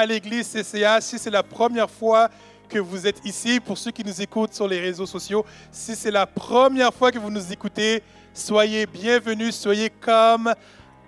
à l'église CCH. Si c'est la première fois que vous êtes ici, pour ceux qui nous écoutent sur les réseaux sociaux, si c'est la première fois que vous nous écoutez, soyez bienvenus, soyez comme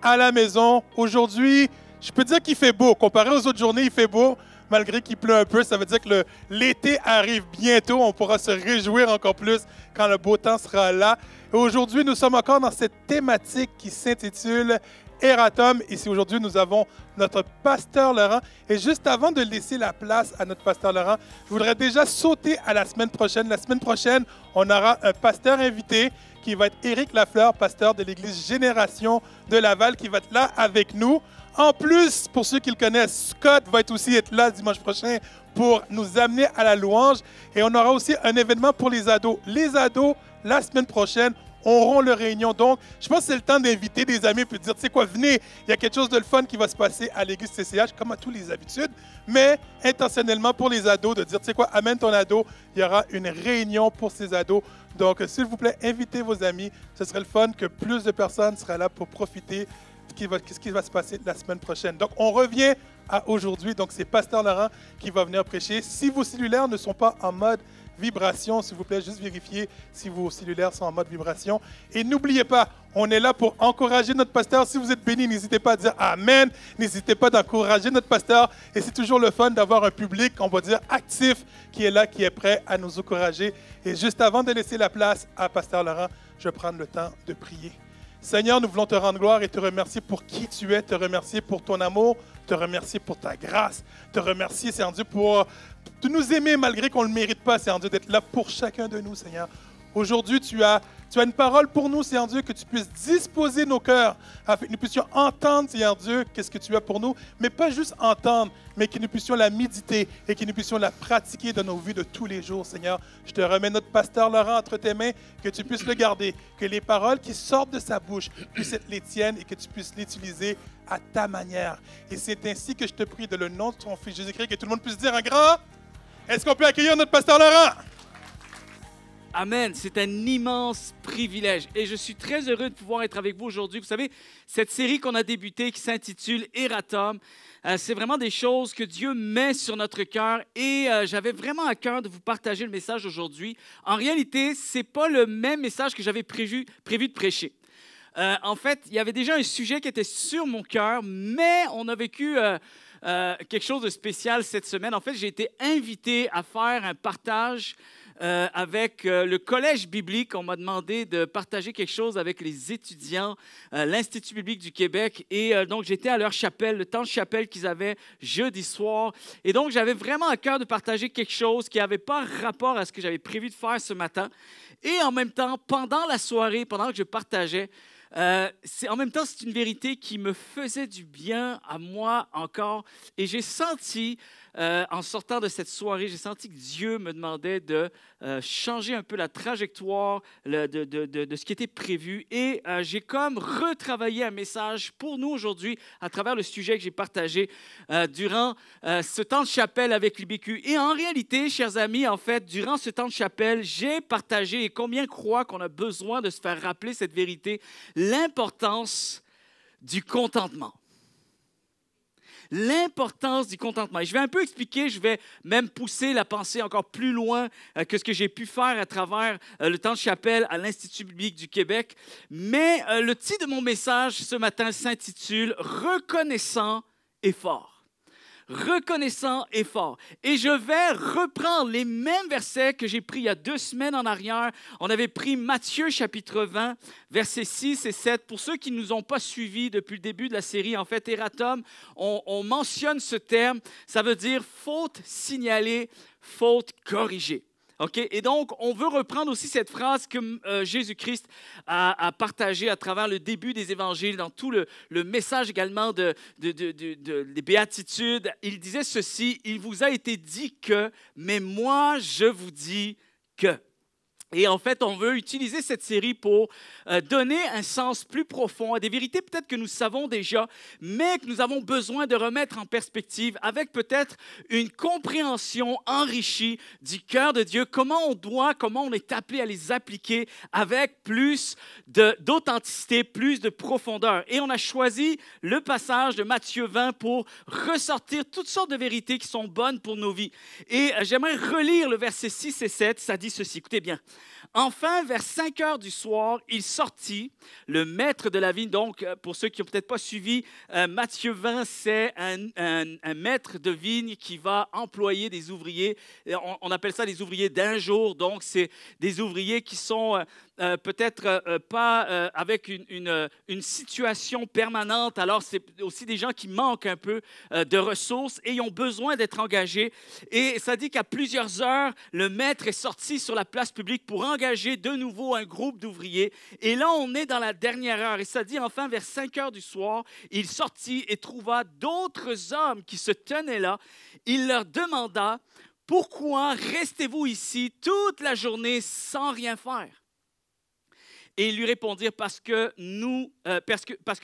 à la maison. Aujourd'hui, je peux dire qu'il fait beau. Comparé aux autres journées, il fait beau. Malgré qu'il pleut un peu, ça veut dire que l'été arrive bientôt. On pourra se réjouir encore plus quand le beau temps sera là. Et aujourd'hui, nous sommes encore dans cette thématique qui s'intitule Eratom. Ici, aujourd'hui, nous avons notre pasteur Laurent. Et juste avant de laisser la place à notre pasteur Laurent, je voudrais déjà sauter à la semaine prochaine. La semaine prochaine, on aura un pasteur invité qui va être Éric Lafleur, pasteur de l'Église Génération de Laval, qui va être là avec nous. En plus, pour ceux qui le connaissent, Scott va aussi être là dimanche prochain pour nous amener à la louange. Et on aura aussi un événement pour les ados. Les ados, la semaine prochaine, auront leur réunion. Donc, je pense que c'est le temps d'inviter des amis et de dire, tu sais quoi, venez, il y a quelque chose de le fun qui va se passer à l'église CCH, comme à tous les habitudes, mais intentionnellement pour les ados, de dire, tu sais quoi, amène ton ado, il y aura une réunion pour ces ados. Donc, s'il vous plaît, invitez vos amis. Ce serait le fun que plus de personnes seraient là pour profiter ce qui va se passer la semaine prochaine. Donc, on revient à aujourd'hui. Donc, c'est Pasteur Laurent qui va venir prêcher. Si vos cellulaires ne sont pas en mode vibration, s'il vous plaît, juste vérifiez si vos cellulaires sont en mode vibration. Et n'oubliez pas, on est là pour encourager notre pasteur. Si vous êtes béni, n'hésitez pas à dire Amen. N'hésitez pas d'encourager notre pasteur. Et c'est toujours le fun d'avoir un public, on va dire, actif, qui est là, qui est prêt à nous encourager. Et juste avant de laisser la place à Pasteur Laurent, je vais prendre le temps de prier. Seigneur, nous voulons te rendre gloire et te remercier pour qui tu es, te remercier pour ton amour, te remercier pour ta grâce, te remercier, Seigneur Dieu, pour de nous aimer malgré qu'on ne le mérite pas, Seigneur Dieu, d'être là pour chacun de nous, Seigneur. Aujourd'hui, tu as une parole pour nous, Seigneur Dieu, que tu puisses disposer nos cœurs afin que nous puissions entendre, Seigneur Dieu, qu'est-ce que tu as pour nous, mais pas juste entendre, mais que nous puissions la méditer et que nous puissions la pratiquer dans nos vies de tous les jours, Seigneur. Je te remets notre pasteur Laurent entre tes mains, que tu puisses le garder, que les paroles qui sortent de sa bouche puissent être les tiennes et que tu puisses l'utiliser à ta manière. Et c'est ainsi que je te prie, de le nom de ton Fils Jésus-Christ, que tout le monde puisse dire un grand. Est-ce qu'on peut accueillir notre pasteur Laurent? Amen, c'est un immense privilège et je suis très heureux de pouvoir être avec vous aujourd'hui. Vous savez, cette série qu'on a débutée qui s'intitule Eratom, c'est vraiment des choses que Dieu met sur notre cœur et j'avais vraiment à cœur de vous partager le message aujourd'hui. En réalité, ce n'est pas le même message que j'avais prévu de prêcher. En fait, il y avait déjà un sujet qui était sur mon cœur, mais on a vécu quelque chose de spécial cette semaine. En fait, j'ai été invité à faire un partage avec le Collège biblique. On m'a demandé de partager quelque chose avec les étudiants, l'Institut biblique du Québec. Et donc, j'étais à leur chapelle, le temps de chapelle qu'ils avaient jeudi soir. Et donc, j'avais vraiment à cœur de partager quelque chose qui n'avait pas rapport à ce que j'avais prévu de faire ce matin. Et en même temps, pendant la soirée, pendant que je partageais, en même temps, c'est une vérité qui me faisait du bien à moi encore. Et j'ai senti, en sortant de cette soirée, j'ai senti que Dieu me demandait de changer un peu la trajectoire de ce qui était prévu. Et j'ai comme retravaillé un message pour nous aujourd'hui à travers le sujet que j'ai partagé durant ce temps de chapelle avec l'IBQ. Et en réalité, chers amis, en fait, durant ce temps de chapelle, j'ai partagé, et combien croient qu'on a besoin de se faire rappeler cette vérité, l'importance du contentement. L'importance du contentement. Et je vais un peu expliquer, je vais même pousser la pensée encore plus loin que ce que j'ai pu faire à travers le temps de chapelle à l'Institut biblique du Québec. Mais le titre de mon message ce matin s'intitule « Reconnaissant et fort ». Reconnaissant et fort. Et je vais reprendre les mêmes versets que j'ai pris il y a 2 semaines en arrière. On avait pris Matthieu chapitre 20, versets 6 et 7. Pour ceux qui ne nous ont pas suivis depuis le début de la série, en fait, Eratom, on mentionne ce terme. Ça veut dire faute signalée, faute corrigée. Okay? Et donc, on veut reprendre aussi cette phrase que Jésus-Christ a partagée à travers le début des évangiles, dans tout le message également des béatitudes. Il disait ceci, « Il vous a été dit que, mais moi je vous dis que ». Et en fait, on veut utiliser cette série pour donner un sens plus profond à des vérités peut-être que nous savons déjà, mais que nous avons besoin de remettre en perspective avec peut-être une compréhension enrichie du cœur de Dieu, comment on est appelé à les appliquer avec plus d'authenticité, plus de profondeur. Et on a choisi le passage de Matthieu 20 pour ressortir toutes sortes de vérités qui sont bonnes pour nos vies. Et j'aimerais relire le verset 6 et 7, ça dit ceci, écoutez bien. Enfin, vers 5 heures du soir, il sortit, le maître de la vigne. Donc, pour ceux qui n'ont peut-être pas suivi, Matthieu 20, c'est un maître de vigne qui va employer des ouvriers. On appelle ça des ouvriers d'un jour. Donc, c'est des ouvriers qui sont peut-être pas avec une situation permanente. Alors, c'est aussi des gens qui manquent un peu de ressources et ils ont besoin d'être engagés. Et ça dit qu'à plusieurs heures, le maître est sorti sur la place publique pour engager de nouveau un groupe d'ouvriers. Et là, on est dans la dernière heure. Et ça dit, enfin, vers 5 heures du soir, il sortit et trouva d'autres hommes qui se tenaient là. Il leur demanda, « Pourquoi restez-vous ici toute la journée sans rien faire? » Et ils lui répondirent, parce que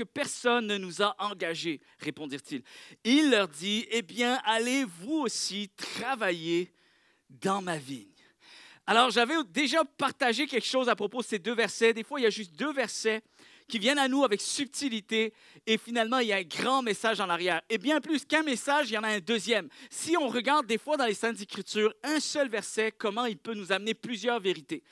personne ne nous a engagés, répondirent-ils. Il leur dit, eh bien, allez vous aussi travailler dans ma vigne. Alors, j'avais déjà partagé quelque chose à propos de ces deux versets. Des fois, il y a juste deux versets qui viennent à nous avec subtilité et finalement, il y a un grand message en arrière. Et bien plus qu'un message, il y en a un deuxième. Si on regarde des fois dans les Saintes Écritures, un seul verset, comment il peut nous amener plusieurs vérités.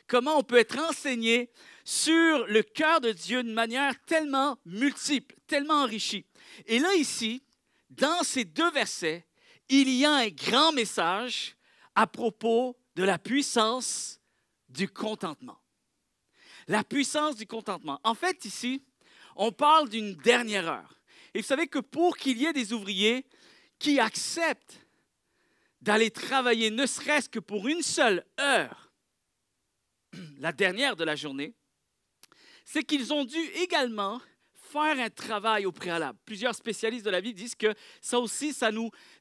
Comment on peut être enseigné sur le cœur de Dieu d'une manière tellement multiple, tellement enrichie. Et là, ici, dans ces deux versets, il y a un grand message à propos de la puissance du contentement. La puissance du contentement. En fait, ici, on parle d'une dernière heure. Et vous savez que pour qu'il y ait des ouvriers qui acceptent d'aller travailler, ne serait-ce que pour une seule heure, la dernière de la journée, c'est qu'ils ont dû également faire un travail au préalable. Plusieurs spécialistes de la vie disent que ça aussi,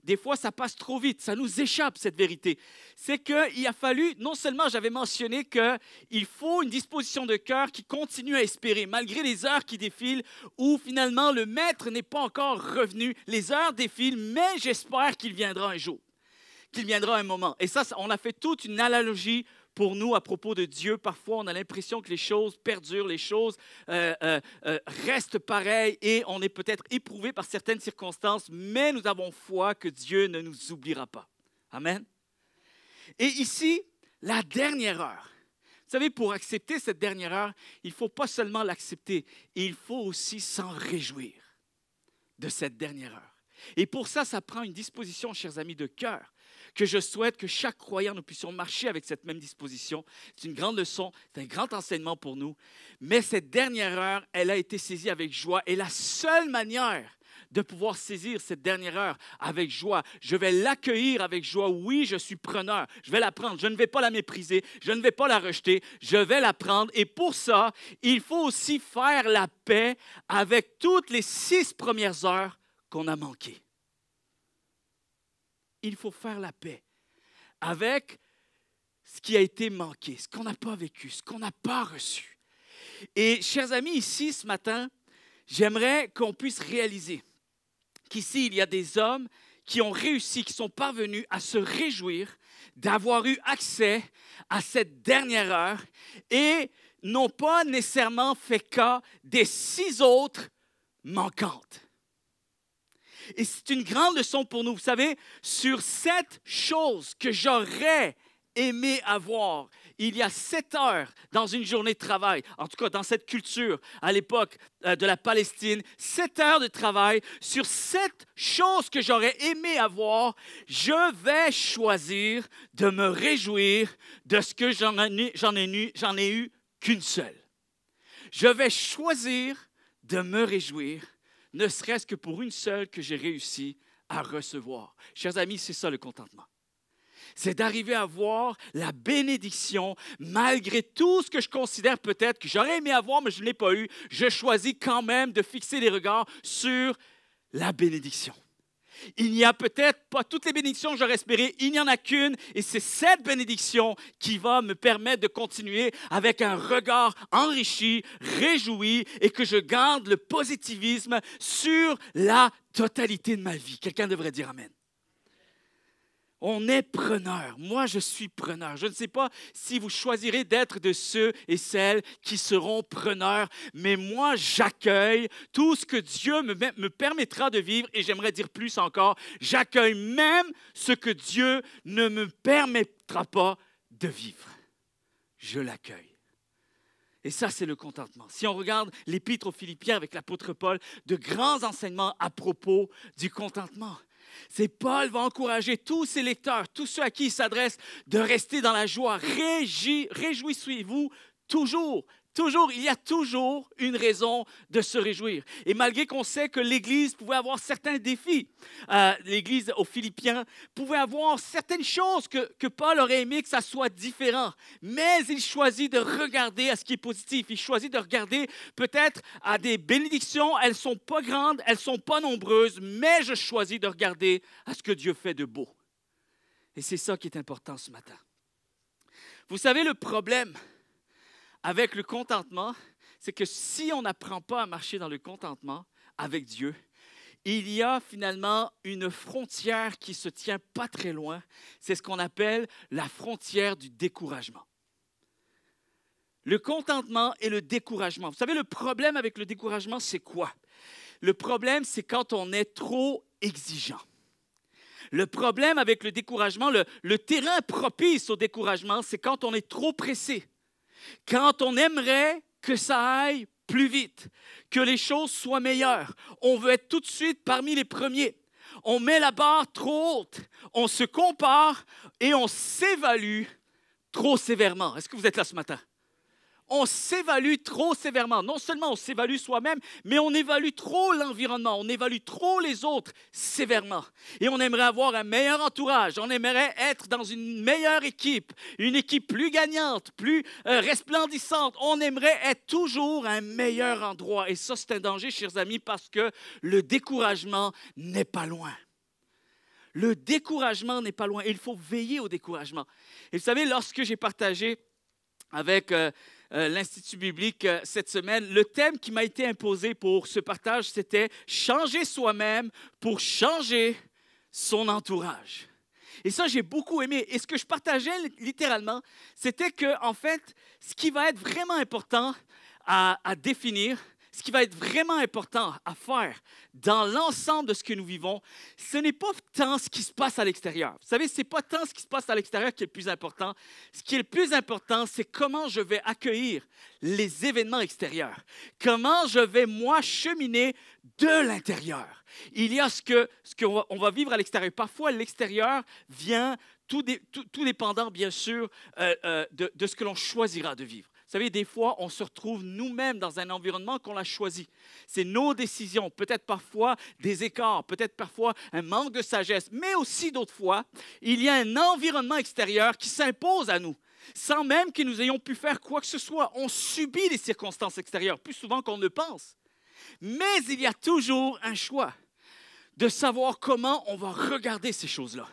des fois, ça passe trop vite, ça nous échappe, cette vérité. C'est qu'il a fallu, non seulement j'avais mentionné qu'il faut une disposition de cœur qui continue à espérer, malgré les heures qui défilent, où finalement le maître n'est pas encore revenu. Les heures défilent, mais j'espère qu'il viendra un jour, qu'il viendra un moment. Et ça, on a fait toute une analogie pour nous, à propos de Dieu, parfois, on a l'impression que les choses perdurent, les choses restent pareilles et on est peut-être éprouvé par certaines circonstances, mais nous avons foi que Dieu ne nous oubliera pas. Amen. Et ici, la dernière heure. Vous savez, pour accepter cette dernière heure, il ne faut pas seulement l'accepter, il faut aussi s'en réjouir de cette dernière heure. Et pour ça, ça prend une disposition, chers amis, de cœur, que je souhaite que chaque croyant, nous puissions marcher avec cette même disposition. C'est une grande leçon, c'est un grand enseignement pour nous. Mais cette dernière heure, elle a été saisie avec joie. Et la seule manière de pouvoir saisir cette dernière heure avec joie, je vais l'accueillir avec joie. Oui, je suis preneur, je vais la prendre. Je ne vais pas la mépriser, je ne vais pas la rejeter, je vais la prendre. Et pour ça, il faut aussi faire la paix avec toutes les 6 premières heures qu'on a manquées. Il faut faire la paix avec ce qui a été manqué, ce qu'on n'a pas vécu, ce qu'on n'a pas reçu. Et chers amis, ici, ce matin, j'aimerais qu'on puisse réaliser qu'ici, il y a des hommes qui ont réussi, qui sont parvenus à se réjouir d'avoir eu accès à cette dernière heure et n'ont pas nécessairement fait cas des 6 autres manquantes. Et c'est une grande leçon pour nous. Vous savez, sur 7 choses que j'aurais aimé avoir, il y a 7 heures dans une journée de travail, en tout cas dans cette culture à l'époque de la Palestine, 7 heures de travail, sur 7 choses que j'aurais aimé avoir, je vais choisir de me réjouir de ce que j'en ai eu qu'une seule. Je vais choisir de me réjouir ne serait-ce que pour une seule que j'ai réussi à recevoir. Chers amis, c'est ça le contentement. C'est d'arriver à voir la bénédiction malgré tout ce que je considère peut-être que j'aurais aimé avoir, mais je ne l'ai pas eu. Je choisis quand même de fixer les regards sur la bénédiction. Il n'y a peut-être pas toutes les bénédictions que j'aurais espérées, il n'y en a qu'une, et c'est cette bénédiction qui va me permettre de continuer avec un regard enrichi, réjoui, et que je garde le positivisme sur la totalité de ma vie. Quelqu'un devrait dire Amen. On est preneur. Moi, je suis preneur. Je ne sais pas si vous choisirez d'être de ceux et celles qui seront preneurs, mais moi, j'accueille tout ce que Dieu me permettra de vivre, et j'aimerais dire plus encore, j'accueille même ce que Dieu ne me permettra pas de vivre. Je l'accueille. Et ça, c'est le contentement. Si on regarde l'Épître aux Philippiens avec l'apôtre Paul, de grands enseignements à propos du contentement. C'est Paul va encourager tous ses lecteurs, tous ceux à qui il s'adresse, de rester dans la joie. Réjouissez-vous toujours. Toujours, il y a toujours une raison de se réjouir. Et malgré qu'on sait que l'Église pouvait avoir certains défis, l'Église aux Philippiens pouvait avoir certaines choses que Paul aurait aimé que ça soit différent. Mais il choisit de regarder à ce qui est positif. Il choisit de regarder peut-être à des bénédictions. Elles ne sont pas grandes, elles ne sont pas nombreuses, mais je choisis de regarder à ce que Dieu fait de beau. Et c'est ça qui est important ce matin. Vous savez, le problème avec le contentement, c'est que si on n'apprend pas à marcher dans le contentement avec Dieu, il y a finalement une frontière qui se tient pas très loin. C'est ce qu'on appelle la frontière du découragement. Le contentement et le découragement. Vous savez, le problème avec le découragement, c'est quoi? Le problème, c'est quand on est trop exigeant. Le problème avec le découragement, le terrain propice au découragement, c'est quand on est trop pressé. Quand on aimerait que ça aille plus vite, que les choses soient meilleures, on veut être tout de suite parmi les premiers. On met la barre trop haute, on se compare et on s'évalue trop sévèrement. Est-ce que vous êtes là ce matin? On s'évalue trop sévèrement. Non seulement on s'évalue soi-même, mais on évalue trop l'environnement, on évalue trop les autres sévèrement. Et on aimerait avoir un meilleur entourage, on aimerait être dans une meilleure équipe, une équipe plus gagnante, plus resplendissante. On aimerait être toujours à un meilleur endroit. Et ça, c'est un danger, chers amis, parce que le découragement n'est pas loin. Le découragement n'est pas loin. Il faut veiller au découragement. Et vous savez, lorsque j'ai partagé avec l'Institut biblique cette semaine, le thème qui m'a été imposé pour ce partage, c'était « Changer soi-même pour changer son entourage ». Et ça, j'ai beaucoup aimé. Et ce que je partageais littéralement, c'était que, en fait, ce qui va être vraiment important à définir, ce qui va être vraiment important à faire dans l'ensemble de ce que nous vivons, ce n'est pas tant ce qui se passe à l'extérieur. Vous savez, ce n'est pas tant ce qui se passe à l'extérieur qui est le plus important. Ce qui est le plus important, c'est comment je vais accueillir les événements extérieurs. Comment je vais, moi, cheminer de l'intérieur. Il y a ce qu'on va vivre à l'extérieur. Parfois, l'extérieur vient tout dépendant, bien sûr, de ce que l'on choisira de vivre. Vous savez, des fois, on se retrouve nous-mêmes dans un environnement qu'on a choisi. C'est nos décisions, peut-être parfois des écarts, peut-être parfois un manque de sagesse, mais aussi d'autres fois, il y a un environnement extérieur qui s'impose à nous, sans même que nous ayons pu faire quoi que ce soit. On subit les circonstances extérieures, plus souvent qu'on ne pense. Mais il y a toujours un choix de savoir comment on va regarder ces choses-là.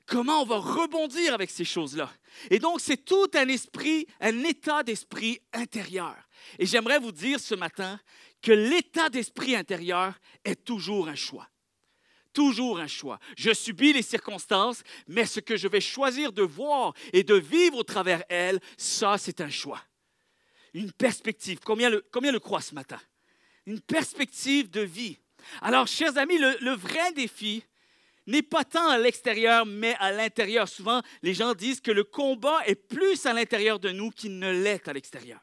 Comment on va rebondir avec ces choses-là. Et donc, c'est tout un état d'esprit intérieur. Et j'aimerais vous dire ce matin que l'état d'esprit intérieur est toujours un choix. Toujours un choix. Je subis les circonstances, mais ce que je vais choisir de voir et de vivre au travers elles, ça, c'est un choix. Une perspective. Combien le croient ce matin? Une perspective de vie. Alors, chers amis, le vrai défi n'est pas tant à l'extérieur, mais à l'intérieur. Souvent, les gens disent que le combat est plus à l'intérieur de nous qu'il ne l'est à l'extérieur.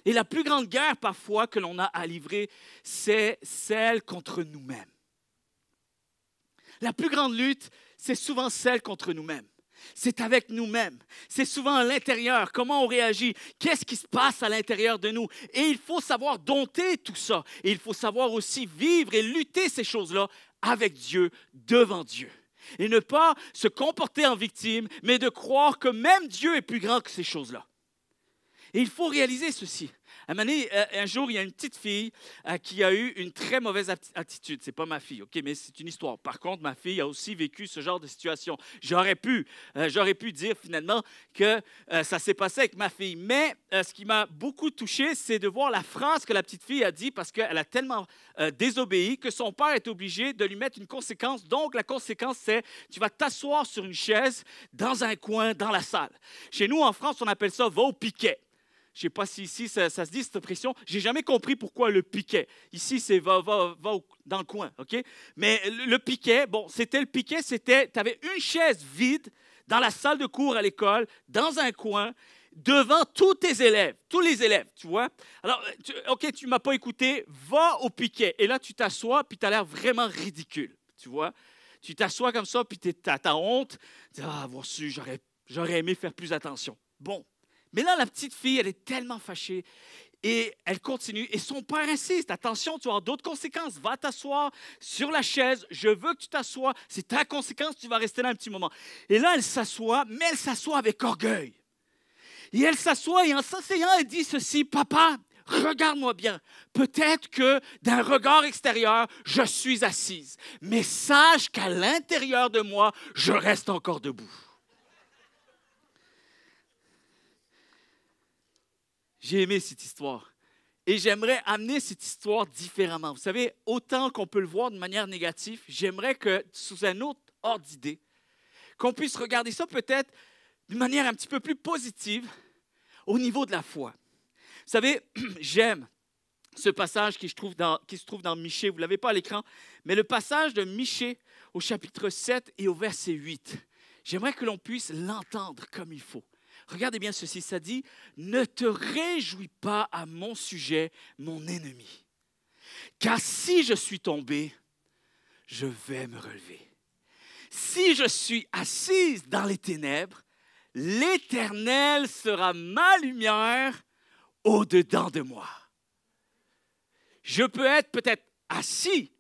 Et la plus grande guerre, parfois, que l'on a à livrer, c'est celle contre nous-mêmes. La plus grande lutte, c'est souvent celle contre nous-mêmes. C'est avec nous-mêmes. C'est souvent à l'intérieur. Comment on réagit? Qu'est-ce qui se passe à l'intérieur de nous? Et il faut savoir dompter tout ça. Et il faut savoir aussi vivre et lutter ces choses-là avec Dieu, devant Dieu. Et ne pas se comporter en victime, mais de croire que même Dieu est plus grand que ces choses-là. Et il faut réaliser ceci. Un jour, il y a une petite fille qui a eu une très mauvaise attitude. Ce n'est pas ma fille, OK, mais c'est une histoire. Par contre, ma fille a aussi vécu ce genre de situation. J'aurais pu dire finalement que ça s'est passé avec ma fille. Mais ce qui m'a beaucoup touché, c'est de voir la phrase que la petite fille a dit parce qu'elle a tellement désobéi que son père est obligé de lui mettre une conséquence. Donc, la conséquence, c'est tu vas t'asseoir sur une chaise dans un coin dans la salle. Chez nous, en France, on appelle ça « va au piquet ». Je ne sais pas si ici, ça se dit cette expression. Je n'ai jamais compris pourquoi le piquet. Ici, c'est va dans le coin, OK? Mais le piquet, c'était le piquet, c'était, tu avais une chaise vide dans la salle de cours à l'école, dans un coin, devant tous les élèves, tu vois? Alors, OK, tu ne m'as pas écouté, va au piquet. Et là, tu t'assois, puis tu as l'air vraiment ridicule, tu vois? Tu t'assois comme ça, puis tu as honte. Tu dis, avoir su, j'aurais aimé faire plus attention. Bon. Mais là, la petite fille, elle est tellement fâchée et elle continue. Et son père insiste, attention, tu vas avoir d'autres conséquences. Va t'asseoir sur la chaise, je veux que tu t'assoies. C'est ta conséquence, tu vas rester là un petit moment. Et là, elle s'assoit, mais elle s'assoit avec orgueil. Et elle s'assoit et en s'asseyant, elle dit ceci, « Papa, regarde-moi bien. Peut-être que d'un regard extérieur, je suis assise. Mais sache qu'à l'intérieur de moi, je reste encore debout. » J'ai aimé cette histoire et j'aimerais amener cette histoire différemment. Vous savez, autant qu'on peut le voir de manière négative, j'aimerais que, sous un autre ordre d'idée, qu'on puisse regarder ça peut-être d'une manière un petit peu plus positive au niveau de la foi. Vous savez, j'aime ce passage qui se trouve dans Michée. Vous ne l'avez pas à l'écran, mais le passage de Michée au chapitre 7 et au verset 8. J'aimerais que l'on puisse l'entendre comme il faut. Regardez bien ceci, ça dit « Ne te réjouis pas à mon sujet, mon ennemi, car si je suis tombé, je vais me relever. Si je suis assise dans les ténèbres, l'Éternel sera ma lumière au-dedans de moi. » Je peux être peut-être assis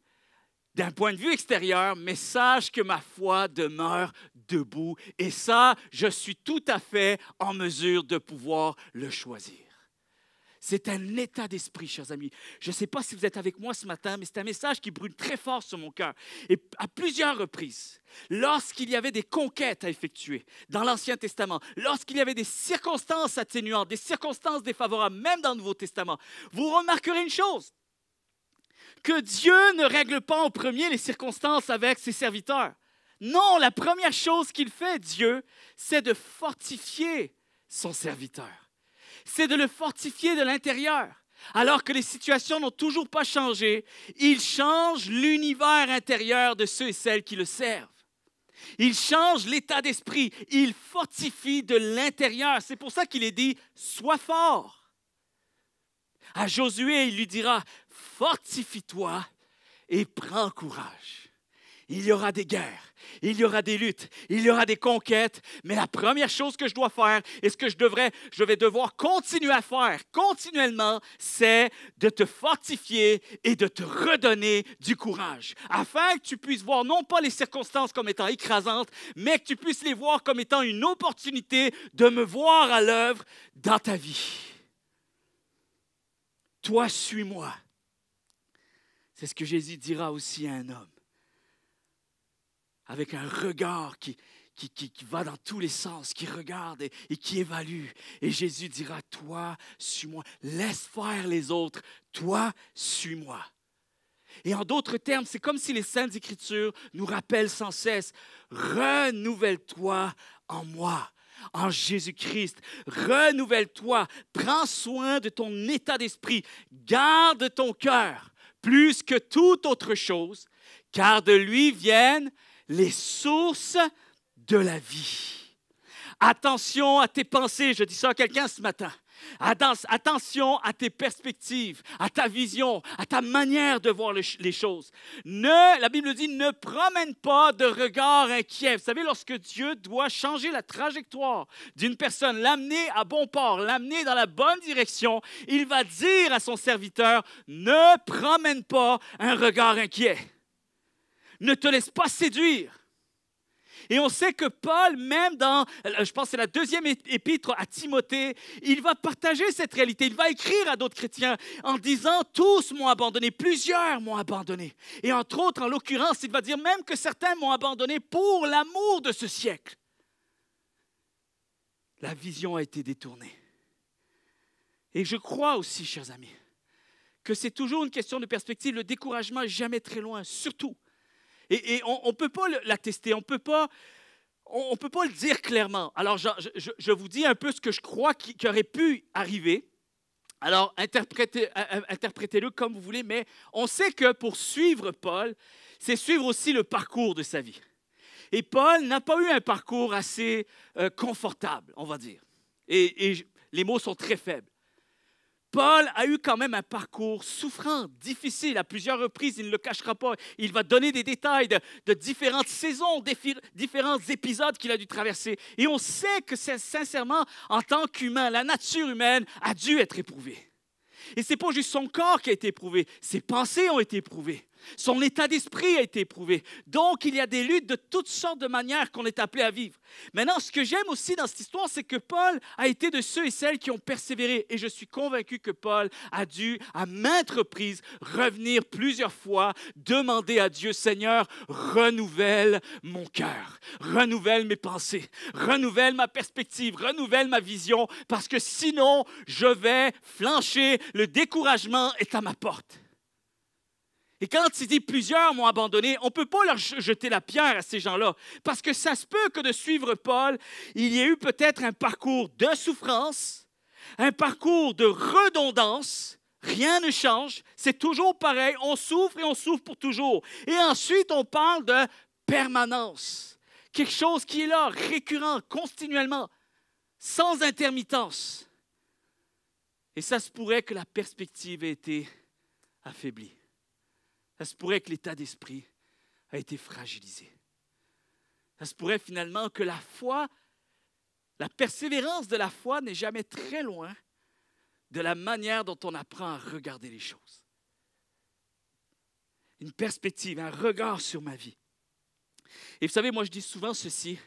d'un point de vue extérieur, mais sache que ma foi demeure debout. Et ça, je suis tout à fait en mesure de pouvoir le choisir. C'est un état d'esprit, chers amis. Je ne sais pas si vous êtes avec moi ce matin, mais c'est un message qui brûle très fort sur mon cœur. Et à plusieurs reprises, lorsqu'il y avait des conquêtes à effectuer dans l'Ancien Testament, lorsqu'il y avait des circonstances atténuantes, des circonstances défavorables, même dans le Nouveau Testament, vous remarquerez une chose, que Dieu ne règle pas en premier les circonstances avec ses serviteurs. Non, la première chose qu'il fait, Dieu, c'est de fortifier son serviteur. C'est de le fortifier de l'intérieur. Alors que les situations n'ont toujours pas changé, il change l'univers intérieur de ceux et celles qui le servent. Il change l'état d'esprit. Il fortifie de l'intérieur. C'est pour ça qu'il est dit « Sois fort ». À Josué, il lui dira « Fortifie-toi et prends courage. » Il y aura des guerres, il y aura des luttes, il y aura des conquêtes, mais la première chose que je dois faire et ce que je vais devoir continuer à faire continuellement, c'est de te fortifier et de te redonner du courage, afin que tu puisses voir non pas les circonstances comme étant écrasantes, mais que tu puisses les voir comme étant une opportunité de me voir à l'œuvre dans ta vie. Toi, suis-moi. C'est ce que Jésus dira aussi à un homme. Avec un regard qui va dans tous les sens, qui regarde et qui évalue. Et Jésus dira, toi, suis-moi. Laisse faire les autres. Toi, suis-moi. Et en d'autres termes, c'est comme si les Saintes Écritures nous rappellent sans cesse, renouvelle-toi en moi. En Jésus-Christ, renouvelle-toi, prends soin de ton état d'esprit, garde ton cœur plus que toute autre chose, car de lui viennent les sources de la vie. Attention à tes pensées, je dis ça à quelqu'un ce matin. Attention à tes perspectives, à ta vision, à ta manière de voir les choses. La Bible dit, ne promène pas de regard inquiet. Vous savez, lorsque Dieu doit changer la trajectoire d'une personne, l'amener à bon port, l'amener dans la bonne direction, il va dire à son serviteur, ne promène pas un regard inquiet. Ne te laisse pas séduire. Et on sait que Paul, même dans, je pense que c'est la deuxième épître à Timothée, il va partager cette réalité. Il va écrire à d'autres chrétiens en disant « Tous m'ont abandonné, plusieurs m'ont abandonné. » Et entre autres, en l'occurrence, il va dire même que certains m'ont abandonné pour l'amour de ce siècle. La vision a été détournée. Et je crois aussi, chers amis, que c'est toujours une question de perspective. Le découragement n'est jamais très loin, surtout. Et on ne peut pas l'attester, on ne peut pas le dire clairement. Alors, je vous dis un peu ce que je crois qui aurait pu arriver. Alors, interprétez-le comme vous voulez, mais on sait que pour suivre Paul, c'est suivre aussi le parcours de sa vie. Et Paul n'a pas eu un parcours assez confortable, on va dire. Et les mots sont très faibles. Paul a eu quand même un parcours souffrant, difficile. À plusieurs reprises, il ne le cachera pas. Il va donner des détails de différentes saisons, différents épisodes qu'il a dû traverser. Et on sait que sincèrement, en tant qu'humain, la nature humaine a dû être éprouvée. Et ce n'est pas juste son corps qui a été éprouvé, ses pensées ont été éprouvées. Son état d'esprit a été éprouvé. Donc, il y a des luttes de toutes sortes de manières qu'on est appelé à vivre. Maintenant, ce que j'aime aussi dans cette histoire, c'est que Paul a été de ceux et celles qui ont persévéré. Et je suis convaincu que Paul a dû, à maintes reprises, revenir plusieurs fois, demander à Dieu, Seigneur, renouvelle mon cœur, renouvelle mes pensées, renouvelle ma perspective, renouvelle ma vision, parce que sinon, je vais flancher, le découragement est à ma porte. Et quand il dit « plusieurs m'ont abandonné », on ne peut pas leur jeter la pierre à ces gens-là. Parce que ça se peut que de suivre Paul, il y ait eu peut-être un parcours de souffrance, un parcours de redondance. Rien ne change, c'est toujours pareil, on souffre et on souffre pour toujours. Et ensuite, on parle de permanence. Quelque chose qui est là, récurrent, continuellement, sans intermittence. Et ça se pourrait que la perspective ait été affaiblie. Ça se pourrait que l'état d'esprit a été fragilisé. Ça se pourrait finalement que la foi, la persévérance de la foi n'est jamais très loin de la manière dont on apprend à regarder les choses. Une perspective, un regard sur ma vie. Et vous savez, moi je dis souvent ceci,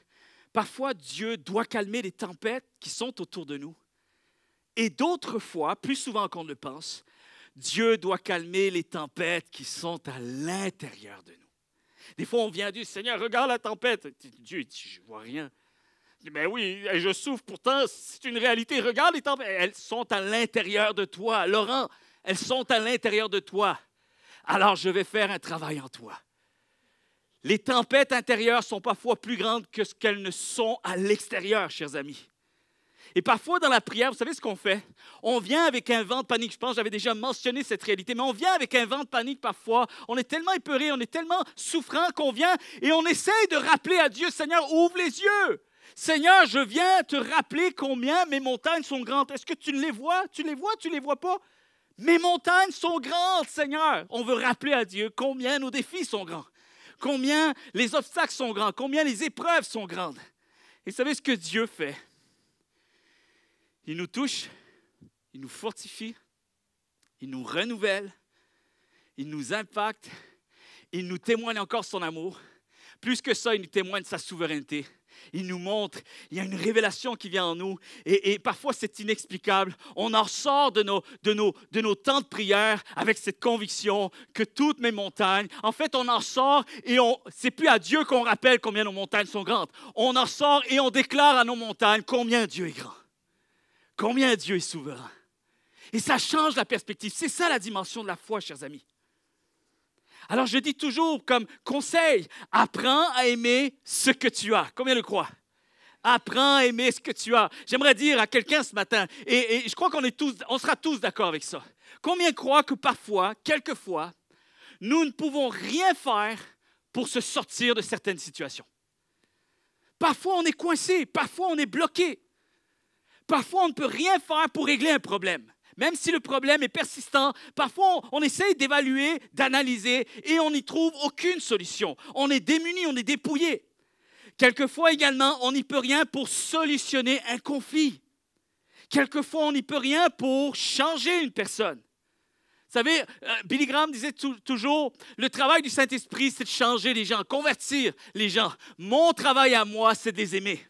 parfois Dieu doit calmer les tempêtes qui sont autour de nous. Et d'autres fois, plus souvent qu'on ne le pense, Dieu doit calmer les tempêtes qui sont à l'intérieur de nous. Des fois, on vient à Dieu, Seigneur, regarde la tempête. Dieu dit, je ne vois rien. Je dis, ben oui, je souffre, pourtant, c'est une réalité. Regarde les tempêtes, elles sont à l'intérieur de toi. Laurent, elles sont à l'intérieur de toi. Alors, je vais faire un travail en toi. Les tempêtes intérieures sont parfois plus grandes que ce qu'elles ne sont à l'extérieur, chers amis. Et parfois, dans la prière, vous savez ce qu'on fait? On vient avec un vent de panique. Je pense que j'avais déjà mentionné cette réalité, mais on vient avec un vent de panique parfois. On est tellement épeuré, on est tellement souffrant qu'on vient et on essaye de rappeler à Dieu, Seigneur, ouvre les yeux. Seigneur, je viens te rappeler combien mes montagnes sont grandes. Est-ce que tu les vois? Tu les vois? Tu les vois pas? Mes montagnes sont grandes, Seigneur. On veut rappeler à Dieu combien nos défis sont grands, combien les obstacles sont grands, combien les épreuves sont grandes. Et vous savez ce que Dieu fait? Il nous touche, il nous fortifie, il nous renouvelle, il nous impacte, il nous témoigne encore son amour. Plus que ça, il nous témoigne sa souveraineté. Il nous montre, il y a une révélation qui vient en nous et parfois c'est inexplicable. On en sort de nos temps de prière avec cette conviction que toutes mes montagnes, en fait on en sort et c'est plus à Dieu qu'on rappelle combien nos montagnes sont grandes. On en sort et on déclare à nos montagnes combien Dieu est grand. Combien Dieu est souverain. Et ça change la perspective. C'est ça la dimension de la foi, chers amis. Alors je dis toujours comme conseil, apprends à aimer ce que tu as. Combien le croient? Apprends à aimer ce que tu as. J'aimerais dire à quelqu'un ce matin, et je crois on sera tous d'accord avec ça. Combien croient que parfois, quelquefois, nous ne pouvons rien faire pour se sortir de certaines situations? Parfois on est coincé, parfois on est bloqué. Parfois, on ne peut rien faire pour régler un problème. Même si le problème est persistant, parfois, on essaye d'évaluer, d'analyser et on n'y trouve aucune solution. On est démuni, on est dépouillé. Quelquefois également, on n'y peut rien pour solutionner un conflit. Quelquefois, on n'y peut rien pour changer une personne. Vous savez, Billy Graham disait toujours, le travail du Saint-Esprit, c'est de changer les gens, convertir les gens. Mon travail à moi, c'est de les aimer.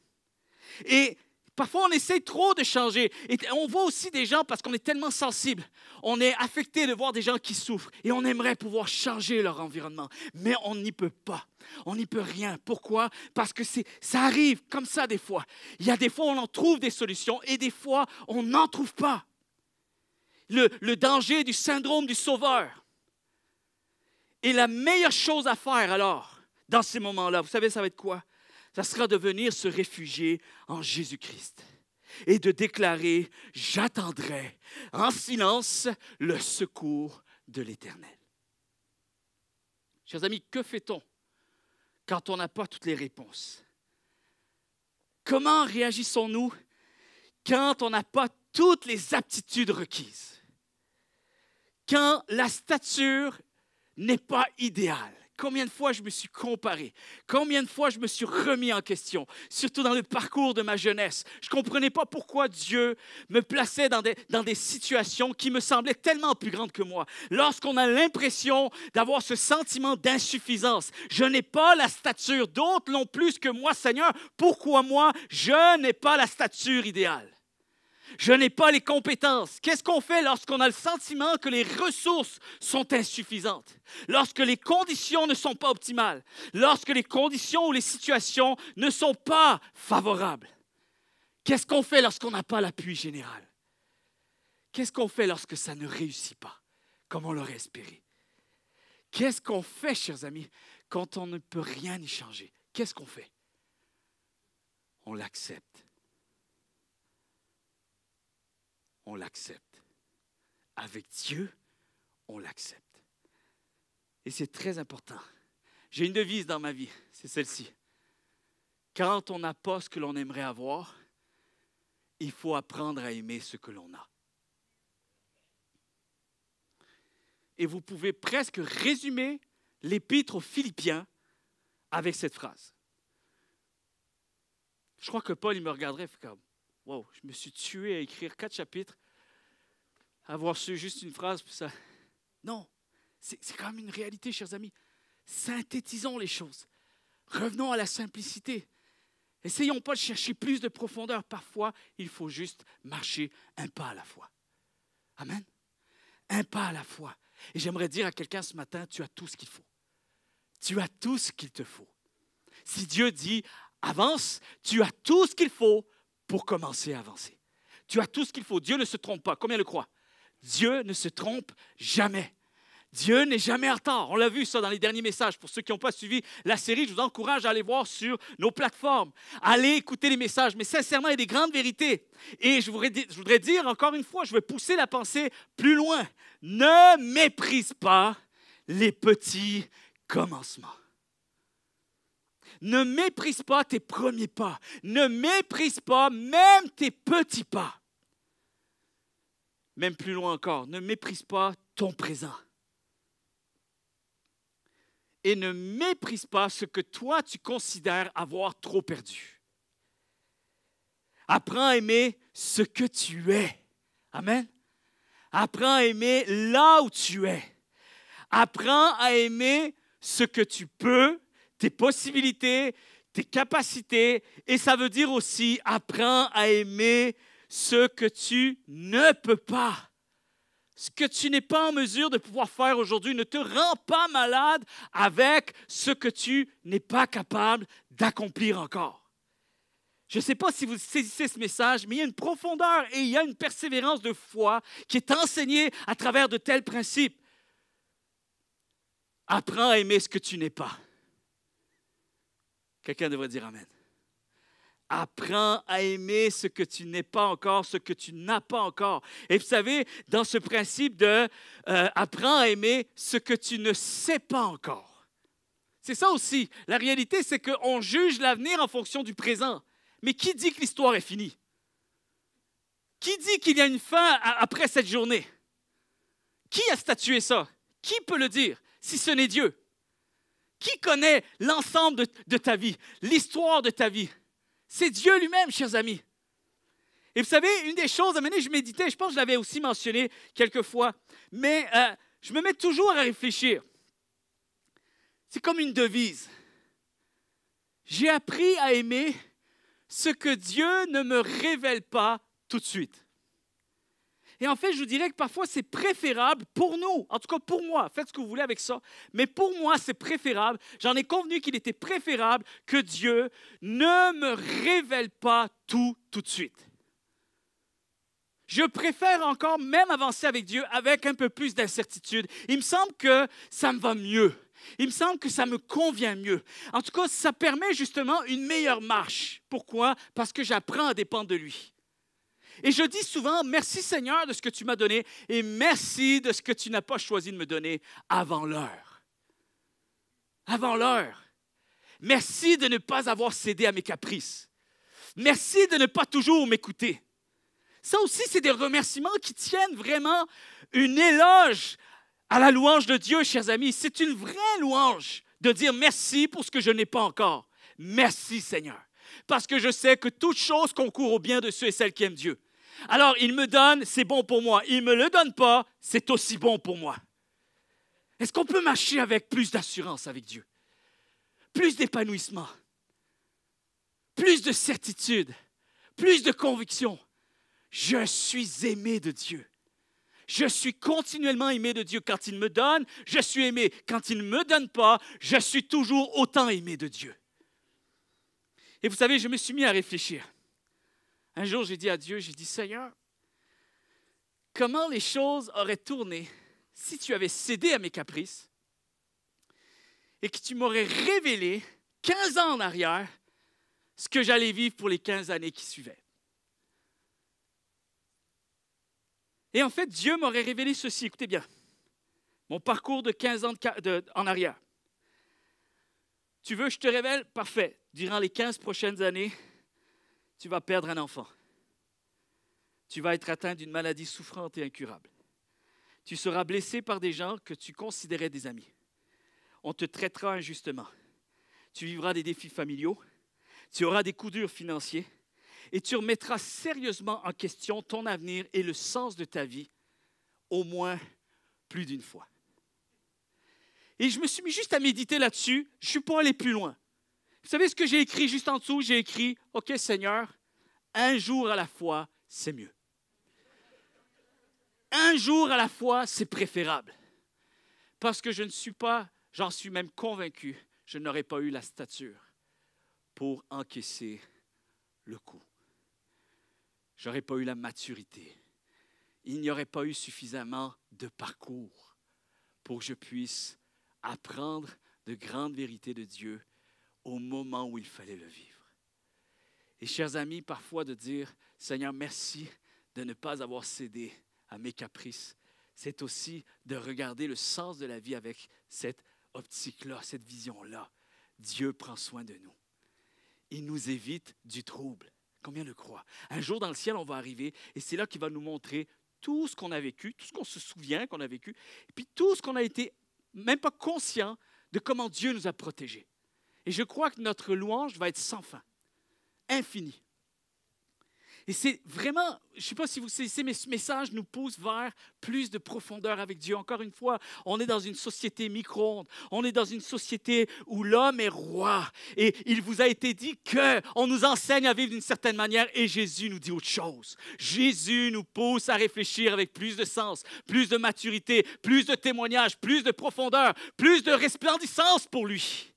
Et parfois, on essaie trop de changer. Et on voit aussi des gens, parce qu'on est tellement sensible, on est affecté de voir des gens qui souffrent et on aimerait pouvoir changer leur environnement. Mais on n'y peut pas. On n'y peut rien. Pourquoi? Parce que ça arrive comme ça des fois. Il y a des fois, on en trouve des solutions et des fois, on n'en trouve pas. Le danger du syndrome du sauveur. Et la meilleure chose à faire alors, dans ces moments-là, vous savez, ça va être quoi? Ça sera de venir se réfugier en Jésus-Christ et de déclarer « J'attendrai en silence le secours de l'Éternel ». Chers amis, que fait-on quand on n'a pas toutes les réponses? Comment réagissons-nous quand on n'a pas toutes les aptitudes requises? Quand la stature n'est pas idéale? Combien de fois je me suis comparé? Combien de fois je me suis remis en question? Surtout dans le parcours de ma jeunesse. Je ne comprenais pas pourquoi Dieu me plaçait dans des situations qui me semblaient tellement plus grandes que moi. Lorsqu'on a l'impression d'avoir ce sentiment d'insuffisance, je n'ai pas la stature, d'autres l'ont plus que moi, Seigneur. Pourquoi moi, je n'ai pas la stature idéale? Je n'ai pas les compétences. Qu'est-ce qu'on fait lorsqu'on a le sentiment que les ressources sont insuffisantes? Lorsque les conditions ne sont pas optimales? Lorsque les conditions ou les situations ne sont pas favorables? Qu'est-ce qu'on fait lorsqu'on n'a pas l'appui général? Qu'est-ce qu'on fait lorsque ça ne réussit pas comme on l'aurait espéré? Qu'est-ce qu'on fait, chers amis, quand on ne peut rien y changer? Qu'est-ce qu'on fait? On l'accepte. On l'accepte. Avec Dieu, on l'accepte. Et c'est très important. J'ai une devise dans ma vie, c'est celle-ci. Quand on n'a pas ce que l'on aimerait avoir, il faut apprendre à aimer ce que l'on a. Et vous pouvez presque résumer l'Épître aux Philippiens avec cette phrase. Je crois que Paul, il me regarderait comme, wow, je me suis tué à écrire 4 chapitres, avoir su juste une phrase, puis ça. Non, c'est quand même une réalité, chers amis. Synthétisons les choses. Revenons à la simplicité. Essayons pas de chercher plus de profondeur. Parfois, il faut juste marcher un pas à la fois. Amen. Un pas à la fois. Et j'aimerais dire à quelqu'un ce matin, tu as tout ce qu'il faut. Tu as tout ce qu'il te faut. Si Dieu dit, avance, tu as tout ce qu'il faut pour commencer à avancer. Tu as tout ce qu'il faut. Dieu ne se trompe pas. Combien le croient? Dieu ne se trompe jamais. Dieu n'est jamais en retard. On l'a vu ça dans les derniers messages. Pour ceux qui n'ont pas suivi la série, je vous encourage à aller voir sur nos plateformes. Allez écouter les messages. Mais sincèrement, il y a des grandes vérités. Et je voudrais dire encore une fois, je vais pousser la pensée plus loin. Ne méprise pas les petits commencements. Ne méprise pas tes premiers pas. Ne méprise pas même tes petits pas. Même plus loin encore, ne méprise pas ton présent. Et ne méprise pas ce que toi, tu considères avoir trop perdu. Apprends à aimer ce que tu es. Amen. Apprends à aimer là où tu es. Apprends à aimer ce que tu peux, tes possibilités, tes capacités. Et ça veut dire aussi, apprends à aimer ce que tu ne peux pas. Ce que tu n'es pas en mesure de pouvoir faire aujourd'hui ne te rend pas malade avec ce que tu n'es pas capable d'accomplir encore. Je ne sais pas si vous saisissez ce message, mais il y a une profondeur et il y a une persévérance de foi qui est enseignée à travers de tels principes. Apprends à aimer ce que tu n'es pas. Quelqu'un devrait dire Amen. Apprends à aimer ce que tu n'es pas encore, ce que tu n'as pas encore. Et vous savez, dans ce principe de apprends à aimer ce que tu ne sais pas encore. C'est ça aussi. La réalité, c'est qu'on juge l'avenir en fonction du présent. Mais qui dit que l'histoire est finie? Qui dit qu'il y a une fin après cette journée? Qui a statué ça? Qui peut le dire si ce n'est Dieu? Qui connaît l'ensemble de ta vie, l'histoire de ta vie? C'est Dieu lui-même, chers amis. Et vous savez, une des choses, à un moment donné, je méditais, je pense que je l'avais aussi mentionné quelques fois, mais je me mets toujours à réfléchir. C'est comme une devise. J'ai appris à aimer ce que Dieu ne me révèle pas tout de suite. Et en fait, je vous dirais que parfois, c'est préférable pour nous, en tout cas pour moi, faites ce que vous voulez avec ça, mais pour moi, c'est préférable, j'en ai convenu qu'il était préférable que Dieu ne me révèle pas tout de suite. Je préfère encore même avancer avec Dieu avec un peu plus d'incertitude. Il me semble que ça me va mieux. Il me semble que ça me convient mieux. En tout cas, ça permet justement une meilleure marche. Pourquoi? Parce que j'apprends à dépendre de lui. Et je dis souvent, merci Seigneur de ce que tu m'as donné et merci de ce que tu n'as pas choisi de me donner avant l'heure. Avant l'heure. Merci de ne pas avoir cédé à mes caprices. Merci de ne pas toujours m'écouter. Ça aussi, c'est des remerciements qui tiennent vraiment une éloge à la louange de Dieu, chers amis. C'est une vraie louange de dire merci pour ce que je n'ai pas encore. Merci Seigneur. Parce que je sais que toute chose concourt au bien de ceux et celles qui aiment Dieu. Alors, il me donne, c'est bon pour moi. Il ne me le donne pas, c'est aussi bon pour moi. Est-ce qu'on peut marcher avec plus d'assurance avec Dieu? Plus d'épanouissement, plus de certitude, plus de conviction. Je suis aimé de Dieu. Je suis continuellement aimé de Dieu. Quand il me donne, je suis aimé. Quand il ne me donne pas, je suis toujours autant aimé de Dieu. Et vous savez, je me suis mis à réfléchir. Un jour, j'ai dit à Dieu, j'ai dit, Seigneur, comment les choses auraient tourné si tu avais cédé à mes caprices et que tu m'aurais révélé 15 ans en arrière ce que j'allais vivre pour les 15 années qui suivaient. Et en fait, Dieu m'aurait révélé ceci. Écoutez bien, mon parcours de 15 ans en arrière. Tu veux que je te révèle? Parfait. Durant les 15 prochaines années, tu vas perdre un enfant. Tu vas être atteint d'une maladie souffrante et incurable. Tu seras blessé par des gens que tu considérais des amis. On te traitera injustement. Tu vivras des défis familiaux. Tu auras des coups durs financiers. Et tu remettras sérieusement en question ton avenir et le sens de ta vie, au moins plus d'une fois. Et je me suis mis juste à méditer là-dessus. Je ne suis pas allé plus loin. Vous savez ce que j'ai écrit juste en dessous? J'ai écrit, « OK, Seigneur, un jour à la fois, c'est mieux. Un jour à la fois, c'est préférable. Parce que je ne suis pas, j'en suis même convaincu, je n'aurais pas eu la stature pour encaisser le coup. Je n'aurais pas eu la maturité. Il n'y aurait pas eu suffisamment de parcours pour que je puisse apprendre de grandes vérités de Dieu au moment où il fallait le vivre. Et chers amis, parfois de dire, Seigneur, merci de ne pas avoir cédé à mes caprices, c'est aussi de regarder le sens de la vie avec cette optique-là, cette vision-là. Dieu prend soin de nous. Il nous évite du trouble. Combien le croient? Un jour dans le ciel, on va arriver et c'est là qu'il va nous montrer tout ce qu'on a vécu, tout ce qu'on se souvient qu'on a vécu, et puis tout ce qu'on a été même pas conscient de comment Dieu nous a protégés. Et je crois que notre louange va être sans fin, infinie. Et c'est vraiment, je ne sais pas si vous saisissez, mais ce message nous pousse vers plus de profondeur avec Dieu. Encore une fois, on est dans une société micro-ondes. On est dans une société où l'homme est roi. Et il vous a été dit qu'on nous enseigne à vivre d'une certaine manière et Jésus nous dit autre chose. Jésus nous pousse à réfléchir avec plus de sens, plus de maturité, plus de témoignages, plus de profondeur, plus de resplendissance pour lui.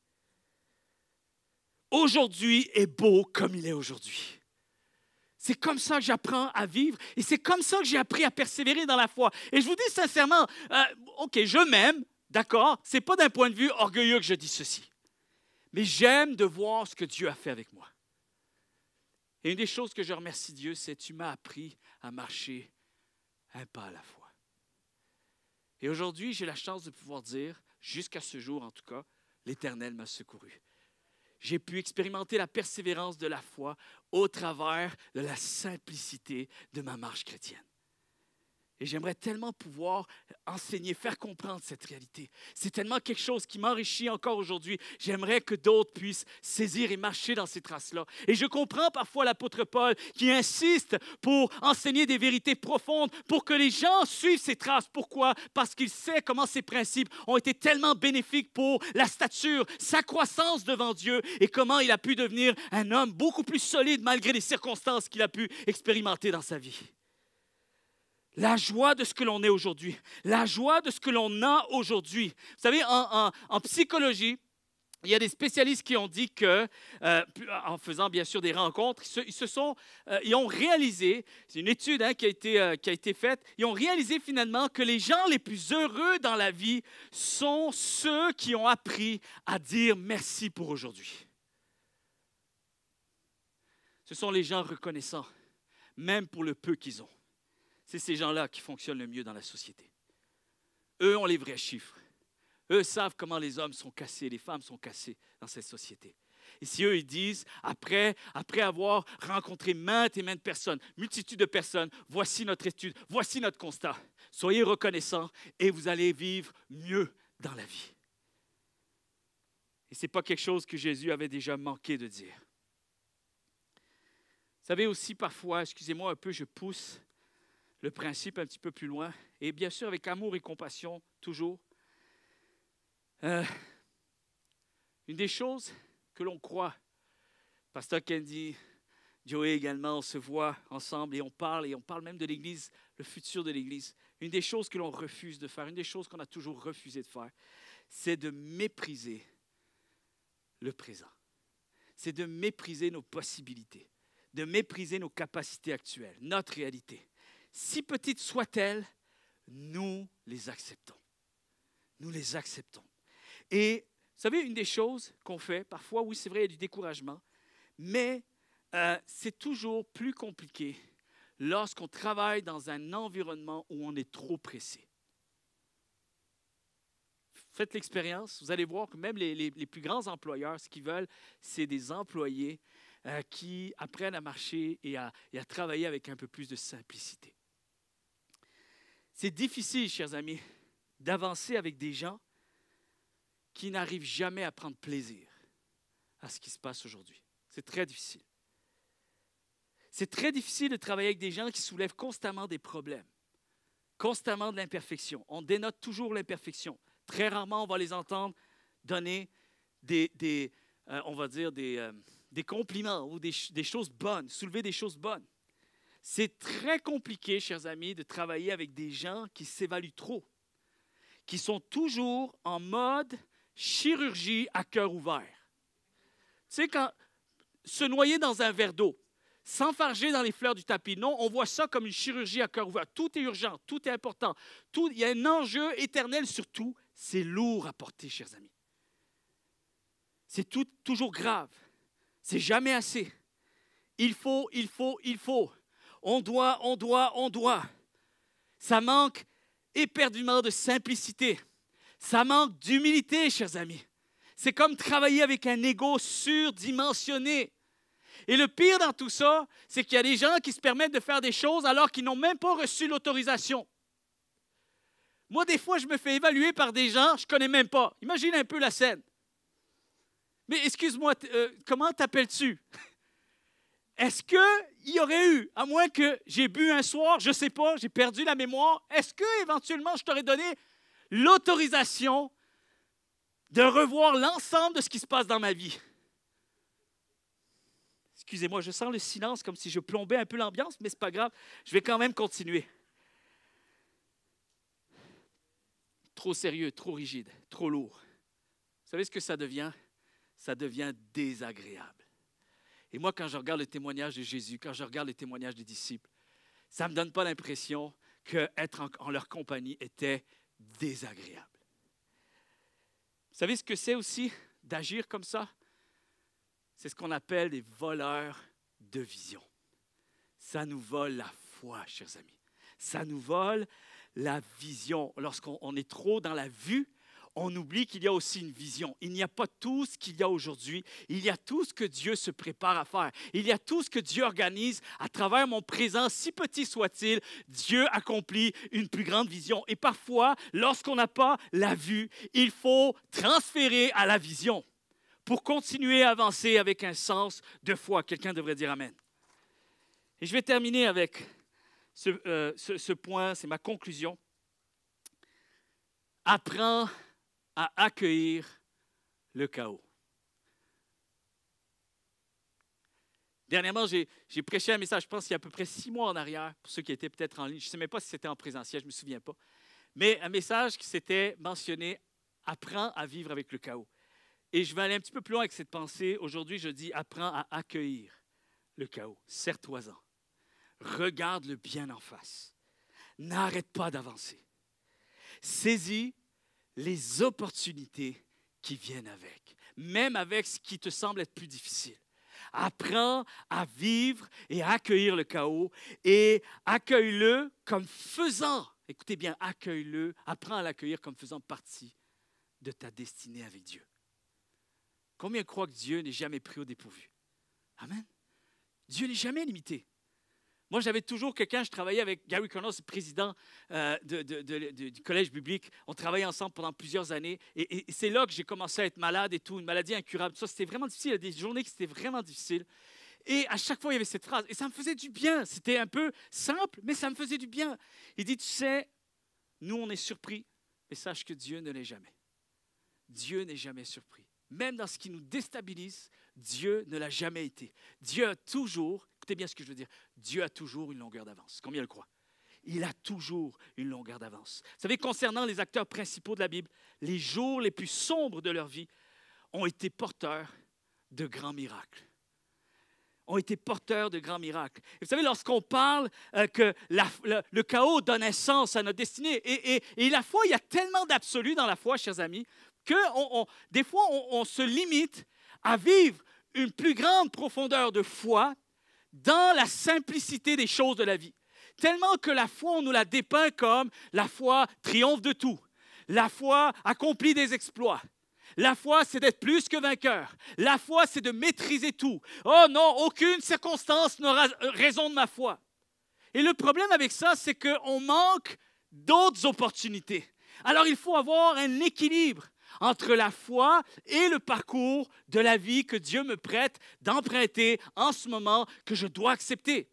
Aujourd'hui est beau comme il est aujourd'hui. C'est comme ça que j'apprends à vivre et c'est comme ça que j'ai appris à persévérer dans la foi. Et je vous dis sincèrement, OK, je m'aime, d'accord, c'est pas d'un point de vue orgueilleux que je dis ceci, mais j'aime de voir ce que Dieu a fait avec moi. Et une des choses que je remercie Dieu, c'est tu m'as appris à marcher un pas à la fois. Et aujourd'hui, j'ai la chance de pouvoir dire, jusqu'à ce jour en tout cas, l'Éternel m'a secouru. J'ai pu expérimenter la persévérance de la foi au travers de la simplicité de ma marche chrétienne. Et j'aimerais tellement pouvoir enseigner, faire comprendre cette réalité. C'est tellement quelque chose qui m'enrichit encore aujourd'hui. J'aimerais que d'autres puissent saisir et marcher dans ces traces-là. Et je comprends parfois l'apôtre Paul qui insiste pour enseigner des vérités profondes, pour que les gens suivent ces traces. Pourquoi? Parce qu'il sait comment ces principes ont été tellement bénéfiques pour la stature, sa croissance devant Dieu et comment il a pu devenir un homme beaucoup plus solide malgré les circonstances qu'il a pu expérimenter dans sa vie. La joie de ce que l'on est aujourd'hui. La joie de ce que l'on a aujourd'hui. Vous savez, en psychologie, il y a des spécialistes qui ont dit que, en faisant bien sûr des rencontres, ils ont réalisé, c'est une étude qui a été faite, ils ont réalisé finalement que les gens les plus heureux dans la vie sont ceux qui ont appris à dire merci pour aujourd'hui. Ce sont les gens reconnaissants, même pour le peu qu'ils ont. C'est ces gens-là qui fonctionnent le mieux dans la société. Eux ont les vrais chiffres. Eux savent comment les hommes sont cassés, les femmes sont cassées dans cette société. Et si eux, ils disent, après avoir rencontré maintes et maintes personnes, multitude de personnes, voici notre étude, voici notre constat. Soyez reconnaissants et vous allez vivre mieux dans la vie. Et ce n'est pas quelque chose que Jésus avait déjà manqué de dire. Vous savez aussi parfois, excusez-moi un peu, je pousse le principe un petit peu plus loin, et bien sûr avec amour et compassion, toujours. Une des choses que l'on croit, Pasteur Candy, Joey également, on se voit ensemble et on parle même de l'Église, le futur de l'Église. Une des choses que l'on refuse de faire, une des choses qu'on a toujours refusé de faire, c'est de mépriser le présent. C'est de mépriser nos possibilités, de mépriser nos capacités actuelles, notre réalité. Si petites soient-elles, nous les acceptons. Nous les acceptons. Et vous savez, une des choses qu'on fait, parfois, oui, c'est vrai, il y a du découragement, mais c'est toujours plus compliqué lorsqu'on travaille dans un environnement où on est trop pressé. Faites l'expérience, vous allez voir que même les plus grands employeurs, ce qu'ils veulent, c'est des employés qui apprennent à marcher et à travailler avec un peu plus de simplicité. C'est difficile, chers amis, d'avancer avec des gens qui n'arrivent jamais à prendre plaisir à ce qui se passe aujourd'hui. C'est très difficile. C'est très difficile de travailler avec des gens qui soulèvent constamment des problèmes, constamment de l'imperfection. On dénote toujours l'imperfection. Très rarement, on va les entendre donner des compliments ou des choses bonnes, soulever des choses bonnes. C'est très compliqué, chers amis, de travailler avec des gens qui s'évaluent trop, qui sont toujours en mode chirurgie à cœur ouvert. Tu sais, quand se noyer dans un verre d'eau, s'enfarger dans les fleurs du tapis, non, on voit ça comme une chirurgie à cœur ouvert. Tout est urgent, tout est important, il y a un enjeu éternel sur tout. C'est lourd à porter, chers amis. C'est toujours grave. C'est jamais assez. Il faut. On doit. Ça manque éperdument de simplicité. Ça manque d'humilité, chers amis. C'est comme travailler avec un ego surdimensionné. Et le pire dans tout ça, c'est qu'il y a des gens qui se permettent de faire des choses alors qu'ils n'ont même pas reçu l'autorisation. Moi, des fois, je me fais évaluer par des gens que je ne connais même pas. Imagine un peu la scène. Mais excuse-moi, comment t'appelles-tu? Est-ce qu'il y aurait eu, à moins que j'ai bu un soir, je ne sais pas, j'ai perdu la mémoire, est-ce qu'éventuellement je t'aurais donné l'autorisation de revoir l'ensemble de ce qui se passe dans ma vie? Excusez-moi, je sens le silence comme si je plombais un peu l'ambiance, mais ce n'est pas grave, je vais quand même continuer. Trop sérieux, trop rigide, trop lourd. Vous savez ce que ça devient? Ça devient désagréable. Et moi, quand je regarde le témoignage de Jésus, quand je regarde le témoignage des disciples, ça ne me donne pas l'impression qu'être en leur compagnie était désagréable. Vous savez ce que c'est aussi d'agir comme ça? C'est ce qu'on appelle des voleurs de vision. Ça nous vole la foi, chers amis. Ça nous vole la vision. Lorsqu'on est trop dans la vue, on oublie qu'il y a aussi une vision. Il n'y a pas tout ce qu'il y a aujourd'hui. Il y a tout ce que Dieu se prépare à faire. Il y a tout ce que Dieu organise à travers mon présent, si petit soit-il. Dieu accomplit une plus grande vision. Et parfois, lorsqu'on n'a pas la vue, il faut transférer à la vision pour continuer à avancer avec un sens de foi. Quelqu'un devrait dire Amen. Et je vais terminer avec ce point, c'est ma conclusion. Apprends à accueillir le chaos. Dernièrement, j'ai prêché un message, je pense qu'il y a à peu près 6 mois en arrière, pour ceux qui étaient peut-être en ligne. Je ne sais même pas si c'était en présentiel, je ne me souviens pas. Mais un message qui s'était mentionné, apprends à vivre avec le chaos. Et je vais aller un petit peu plus loin avec cette pensée. Aujourd'hui, je dis, apprends à accueillir le chaos. Serre-toi-en. Regarde le bien en face. N'arrête pas d'avancer. Saisis les opportunités qui viennent avec, même avec ce qui te semble être plus difficile. Apprends à vivre et à accueillir le chaos et accueille-le comme faisant, écoutez bien, accueille-le, apprends à l'accueillir comme faisant partie de ta destinée avec Dieu. Combien croient que Dieu n'est jamais pris au dépourvu? Amen. Dieu n'est jamais limité. Moi, j'avais toujours quelqu'un, je travaillais avec Gary Connors, président du collège biblique. On travaillait ensemble pendant plusieurs années. Et c'est là que j'ai commencé à être malade et tout, une maladie incurable. Ça, c'était vraiment difficile. Il y a des journées qui étaient vraiment difficiles. Et à chaque fois, il y avait cette phrase. Et ça me faisait du bien. C'était un peu simple, mais ça me faisait du bien. Il dit, tu sais, nous, on est surpris, mais sache que Dieu ne l'est jamais. Dieu n'est jamais surpris. Même dans ce qui nous déstabilise, Dieu ne l'a jamais été. Dieu a toujours, écoutez bien ce que je veux dire, Dieu a toujours une longueur d'avance. Combien le croient? Il a toujours une longueur d'avance. Vous savez, concernant les acteurs principaux de la Bible, les jours les plus sombres de leur vie ont été porteurs de grands miracles. Ont été porteurs de grands miracles. Et vous savez, lorsqu'on parle que le chaos donne un sens à notre destinée, et la foi, il y a tellement d'absolu dans la foi, chers amis, que des fois, on se limite à vivre une plus grande profondeur de foi dans la simplicité des choses de la vie. Tellement que la foi, on nous la dépeint comme la foi triomphe de tout. La foi accomplit des exploits. La foi, c'est d'être plus que vainqueur. La foi, c'est de maîtriser tout. Oh non, aucune circonstance n'aura raison de ma foi. Et le problème avec ça, c'est qu'on manque d'autres opportunités. Alors, il faut avoir un équilibre entre la foi et le parcours de la vie que Dieu me prête d'emprunter en ce moment que je dois accepter.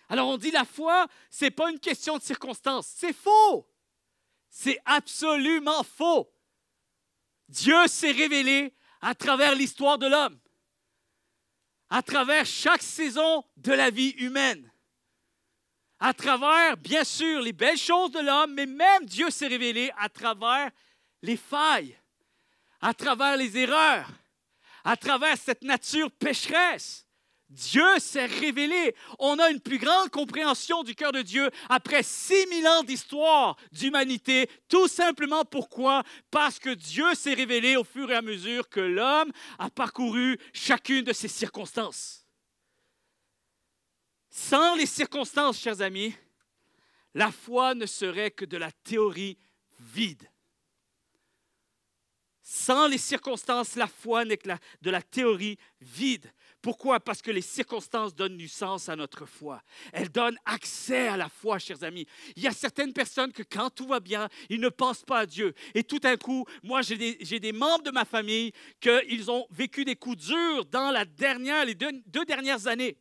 Alors on dit la foi, ce n'est pas une question de circonstance. C'est faux. C'est absolument faux. Dieu s'est révélé à travers l'histoire de l'homme, à travers chaque saison de la vie humaine, à travers, bien sûr, les belles choses de l'homme, mais même Dieu s'est révélé à travers les failles, à travers les erreurs, à travers cette nature pécheresse. Dieu s'est révélé. On a une plus grande compréhension du cœur de Dieu après 6000 ans d'histoire d'humanité. Tout simplement pourquoi? Parce que Dieu s'est révélé au fur et à mesure que l'homme a parcouru chacune de ces circonstances. Sans les circonstances, chers amis, la foi ne serait que de la théorie vide. Sans les circonstances, la foi n'est que de la théorie vide. Pourquoi? Parce que les circonstances donnent du sens à notre foi. Elles donnent accès à la foi, chers amis. Il y a certaines personnes que quand tout va bien, ils ne pensent pas à Dieu. Et tout d'un coup, moi, j'ai des membres de ma famille qu'ils ont vécu des coups durs dans les deux dernières années.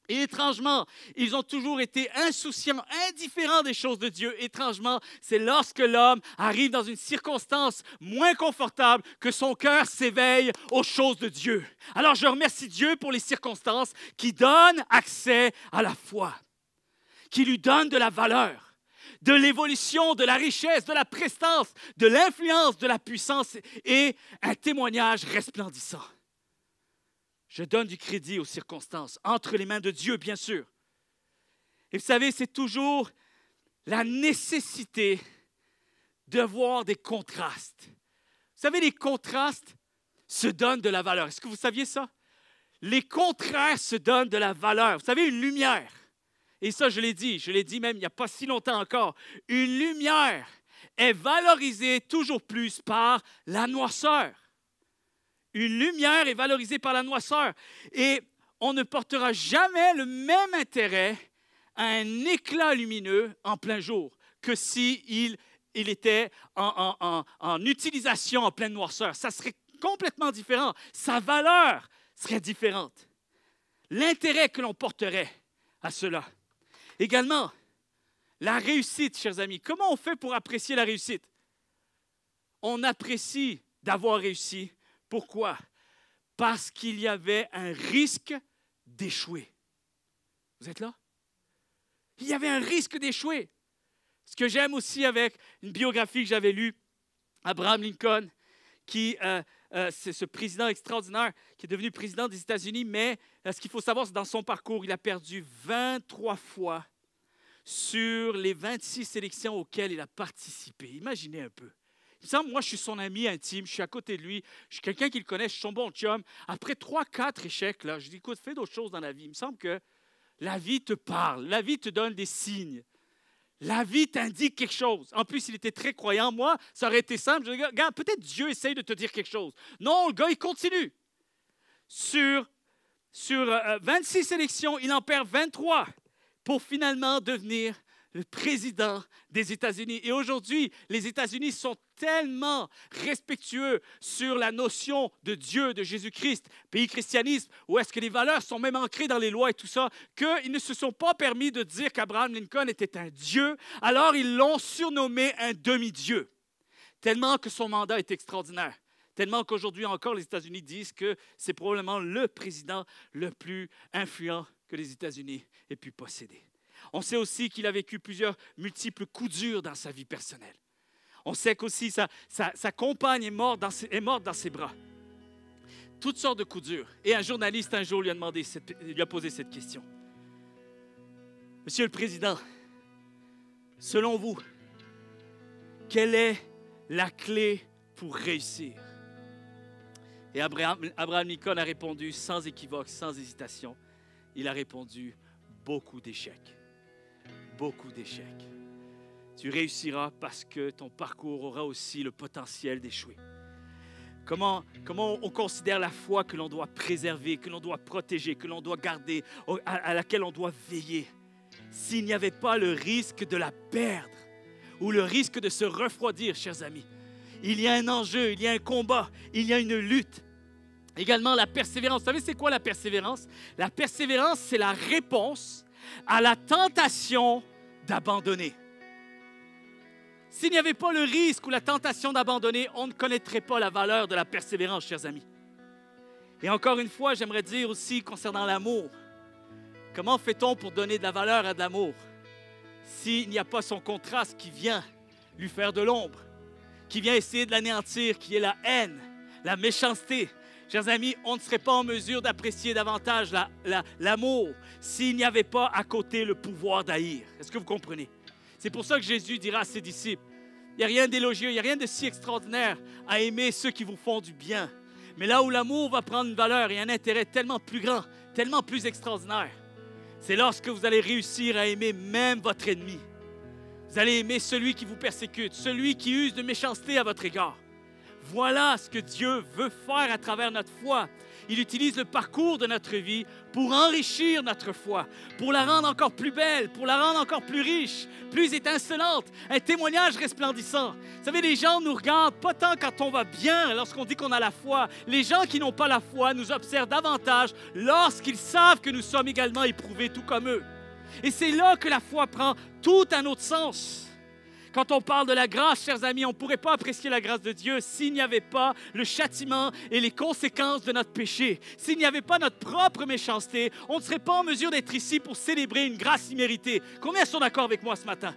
Et étrangement, ils ont toujours été insouciants, indifférents des choses de Dieu. Étrangement, c'est lorsque l'homme arrive dans une circonstance moins confortable que son cœur s'éveille aux choses de Dieu. Alors, je remercie Dieu pour les circonstances qui donnent accès à la foi, qui lui donnent de la valeur, de l'évolution, de la richesse, de la prestance, de l'influence, de la puissance et un témoignage resplendissant. Je donne du crédit aux circonstances, entre les mains de Dieu, bien sûr. Et vous savez, c'est toujours la nécessité de voir des contrastes. Vous savez, les contrastes se donnent de la valeur. Est-ce que vous saviez ça? Les contraires se donnent de la valeur. Vous savez, une lumière, et ça, je l'ai dit même il n'y a pas si longtemps encore, une lumière est valorisée toujours plus par la noirceur. Une lumière est valorisée par la noirceur. Et on ne portera jamais le même intérêt à un éclat lumineux en plein jour que s'il était en utilisation en pleine noirceur. Ça serait complètement différent. Sa valeur serait différente. L'intérêt que l'on porterait à cela. Également, la réussite, chers amis. Comment on fait pour apprécier la réussite? On apprécie d'avoir réussi. Pourquoi? Parce qu'il y avait un risque d'échouer. Vous êtes là? Il y avait un risque d'échouer. Ce que j'aime aussi avec une biographie que j'avais lue, Abraham Lincoln, c'est ce président extraordinaire qui est devenu président des États-Unis, mais ce qu'il faut savoir, c'est que dans son parcours, il a perdu 23 fois sur les 26 élections auxquelles il a participé. Imaginez un peu. Il me semble, moi, je suis son ami intime, je suis à côté de lui, je suis quelqu'un qui le connaît, je suis son bon chum. Après 3-4 échecs, là, je dis, écoute, fais d'autres choses dans la vie. Il me semble que la vie te parle, la vie te donne des signes. La vie t'indique quelque chose. En plus, il était très croyant. Moi, ça aurait été simple. Je dis, regarde, peut-être Dieu essaye de te dire quelque chose. Non, le gars, il continue. Sur 26 élections, il en perd 23 pour finalement devenir le président des États-Unis. Et aujourd'hui, les États-Unis sont tellement respectueux sur la notion de Dieu, de Jésus-Christ, pays christianisme, où est-ce que les valeurs sont même ancrées dans les lois et tout ça, qu'ils ne se sont pas permis de dire qu'Abraham Lincoln était un Dieu, alors ils l'ont surnommé un demi-dieu, tellement que son mandat est extraordinaire. Tellement qu'aujourd'hui encore, les États-Unis disent que c'est probablement le président le plus influent que les États-Unis aient pu posséder. On sait aussi qu'il a vécu multiples coups durs dans sa vie personnelle. On sait qu'aussi sa compagne est morte dans ses bras. Toutes sortes de coups durs. Et un journaliste un jour lui a posé cette question. Monsieur le Président, selon vous, quelle est la clé pour réussir? Et Abraham Lincoln a répondu sans équivoque, sans hésitation. Il a répondu beaucoup d'échecs. Beaucoup d'échecs. Tu réussiras parce que ton parcours aura aussi le potentiel d'échouer. Comment on considère la foi que l'on doit préserver, que l'on doit protéger, que l'on doit garder, à laquelle on doit veiller, s'il n'y avait pas le risque de la perdre ou le risque de se refroidir, chers amis? Il y a un enjeu, il y a un combat, il y a une lutte. Également, la persévérance. Vous savez, c'est quoi la persévérance? La persévérance, c'est la réponse à la tentation d'abandonner. S'il n'y avait pas le risque ou la tentation d'abandonner, on ne connaîtrait pas la valeur de la persévérance, chers amis. Et encore une fois, j'aimerais dire aussi concernant l'amour, comment fait-on pour donner de la valeur à de l'amour s'il n'y a pas son contraste qui vient lui faire de l'ombre, qui vient essayer de l'anéantir, qui est la haine, la méchanceté? Chers amis, on ne serait pas en mesure d'apprécier davantage l'amour s'il n'y avait pas à côté le pouvoir d'haïr. Est-ce que vous comprenez? C'est pour ça que Jésus dira à ses disciples, il n'y a rien d'élogieux, il n'y a rien de si extraordinaire à aimer ceux qui vous font du bien. Mais là où l'amour va prendre une valeur et un intérêt tellement plus grand, tellement plus extraordinaire, c'est lorsque vous allez réussir à aimer même votre ennemi. Vous allez aimer celui qui vous persécute, celui qui use de méchanceté à votre égard. Voilà ce que Dieu veut faire à travers notre foi. Il utilise le parcours de notre vie pour enrichir notre foi, pour la rendre encore plus belle, pour la rendre encore plus riche, plus étincelante, un témoignage resplendissant. Vous savez, les gens nous regardent pas tant quand on va bien, lorsqu'on dit qu'on a la foi. Les gens qui n'ont pas la foi nous observent davantage lorsqu'ils savent que nous sommes également éprouvés tout comme eux. Et c'est là que la foi prend tout un autre sens. Quand on parle de la grâce, chers amis, on ne pourrait pas apprécier la grâce de Dieu s'il n'y avait pas le châtiment et les conséquences de notre péché. S'il n'y avait pas notre propre méchanceté, on ne serait pas en mesure d'être ici pour célébrer une grâce imméritée. Combien sont d'accord avec moi ce matin?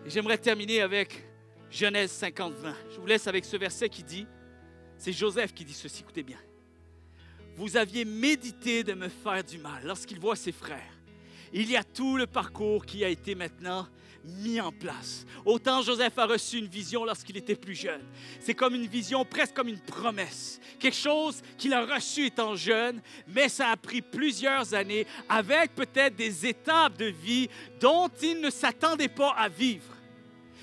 Et j'aimerais terminer avec Genèse 50-20. Je vous laisse avec ce verset qui dit, c'est Joseph qui dit ceci, écoutez bien. Vous aviez médité de me faire du mal lorsqu'il voit ses frères. il y a tout le parcours qui a été maintenant mis en place. Autant Joseph a reçu une vision lorsqu'il était plus jeune. C'est comme une vision, presque comme une promesse. Quelque chose qu'il a reçu étant jeune, mais ça a pris plusieurs années avec peut-être des étapes de vie dont il ne s'attendait pas à vivre.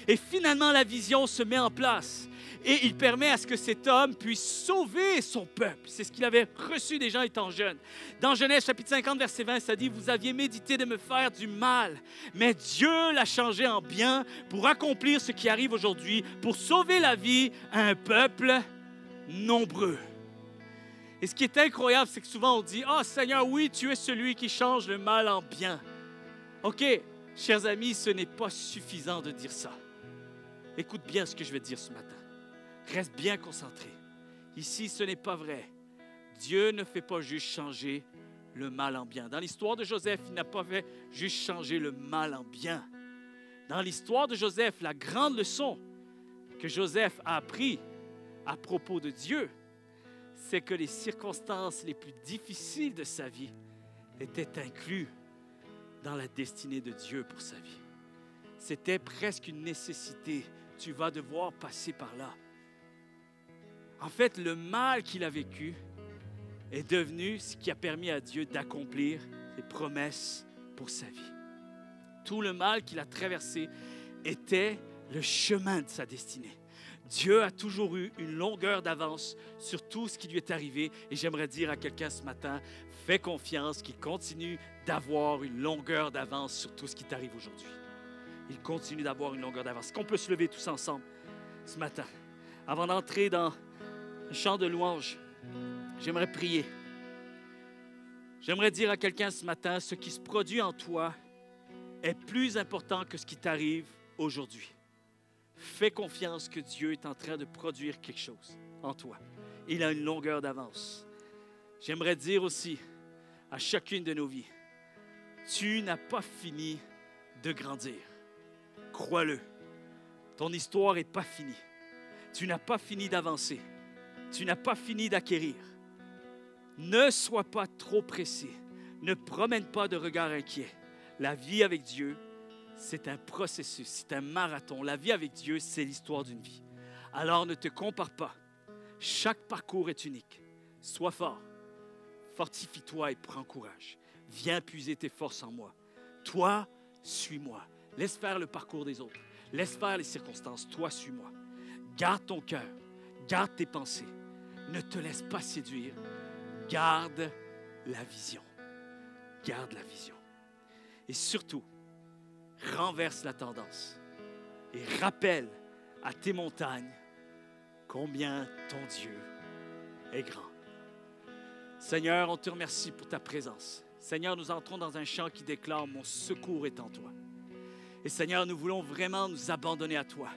Et finalement, la vision se met en place. Et il permet à ce que cet homme puisse sauver son peuple. C'est ce qu'il avait reçu des gens étant jeune. Dans Genèse chapitre 50, verset 20, ça dit « Vous aviez médité de me faire du mal, mais Dieu l'a changé en bien pour accomplir ce qui arrive aujourd'hui, pour sauver la vie à un peuple nombreux. » Et ce qui est incroyable, c'est que souvent on dit « Ah, oh, Seigneur, oui, tu es celui qui change le mal en bien. » OK, chers amis, ce n'est pas suffisant de dire ça. Écoute bien ce que je vais te dire ce matin. Reste bien concentré. Ici, ce n'est pas vrai. Dieu ne fait pas juste changer le mal en bien. Dans l'histoire de Joseph, il n'a pas fait juste changer le mal en bien. Dans l'histoire de Joseph, la grande leçon que Joseph a appris à propos de Dieu, c'est que les circonstances les plus difficiles de sa vie étaient incluses dans la destinée de Dieu pour sa vie. C'était presque une nécessité. Tu vas devoir passer par là. En fait, le mal qu'il a vécu est devenu ce qui a permis à Dieu d'accomplir ses promesses pour sa vie. Tout le mal qu'il a traversé était le chemin de sa destinée. Dieu a toujours eu une longueur d'avance sur tout ce qui lui est arrivé. Et j'aimerais dire à quelqu'un ce matin, fais confiance qu'il continue d'avoir une longueur d'avance sur tout ce qui t'arrive aujourd'hui. Il continue d'avoir une longueur d'avance. Est-ce qu'on peut se lever tous ensemble ce matin? Avant d'entrer dans le chant de louange, j'aimerais prier. J'aimerais dire à quelqu'un ce matin, ce qui se produit en toi est plus important que ce qui t'arrive aujourd'hui. Fais confiance que Dieu est en train de produire quelque chose en toi. Il a une longueur d'avance. J'aimerais dire aussi à chacune de nos vies, tu n'as pas fini de grandir. Crois-le. Ton histoire n'est pas finie. Tu n'as pas fini d'avancer. Tu n'as pas fini d'acquérir. Ne sois pas trop pressé. Ne promène pas de regard inquiet. La vie avec Dieu, c'est un processus, c'est un marathon. La vie avec Dieu, c'est l'histoire d'une vie. Alors ne te compare pas. Chaque parcours est unique. Sois fort. Fortifie-toi et prends courage. Viens puiser tes forces en moi. Toi, suis-moi. Laisse faire le parcours des autres. Laisse faire les circonstances. Toi, suis-moi. Garde ton cœur. Garde tes pensées. Ne te laisse pas séduire. Garde la vision. Garde la vision. Et surtout, renverse la tendance. Et rappelle à tes montagnes combien ton Dieu est grand. Seigneur, on te remercie pour ta présence. Seigneur, nous entrons dans un chant qui déclare « Mon secours est en toi ». Et Seigneur, nous voulons vraiment nous abandonner à toi.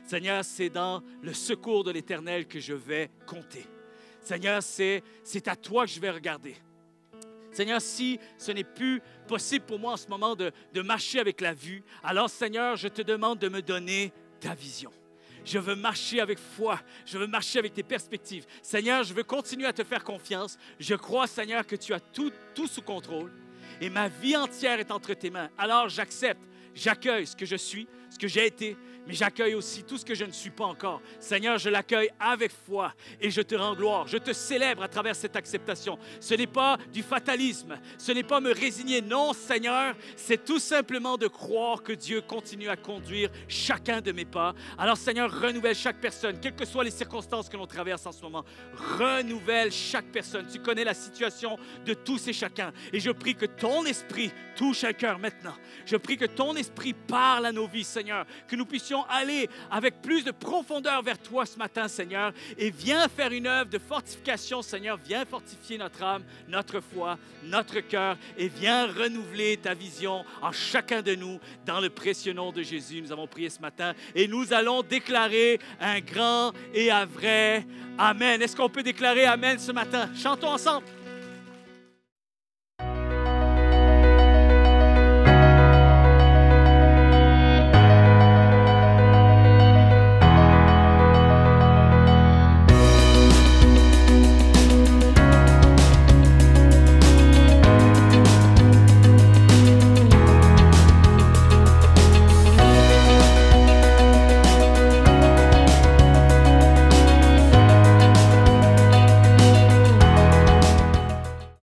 Seigneur, c'est dans le secours de l'Éternel que je vais compter. Seigneur, c'est à toi que je vais regarder. Seigneur, si ce n'est plus possible pour moi en ce moment de marcher avec la vue, alors Seigneur, je te demande de me donner ta vision. Je veux marcher avec foi. Je veux marcher avec tes perspectives. Seigneur, je veux continuer à te faire confiance. Je crois, Seigneur, que tu as tout sous contrôle. Et ma vie entière est entre tes mains. Alors j'accepte, j'accueille ce que je suis, ce que j'ai été, mais j'accueille aussi tout ce que je ne suis pas encore. Seigneur, je l'accueille avec foi et je te rends gloire. Je te célèbre à travers cette acceptation. Ce n'est pas du fatalisme, ce n'est pas me résigner. Non, Seigneur, c'est tout simplement de croire que Dieu continue à conduire chacun de mes pas. Alors, Seigneur, renouvelle chaque personne, quelles que soient les circonstances que l'on traverse en ce moment. Renouvelle chaque personne. Tu connais la situation de tous et chacun. Et je prie que ton esprit touche un cœur maintenant. Je prie que ton esprit parle à nos vies, Seigneur, que nous puissions aller avec plus de profondeur vers toi ce matin, Seigneur, et viens faire une œuvre de fortification, Seigneur. Viens fortifier notre âme, notre foi, notre cœur, et viens renouveler ta vision en chacun de nous, dans le précieux nom de Jésus. Nous avons prié ce matin, et nous allons déclarer un grand et un vrai Amen. Est-ce qu'on peut déclarer Amen ce matin? Chantons ensemble.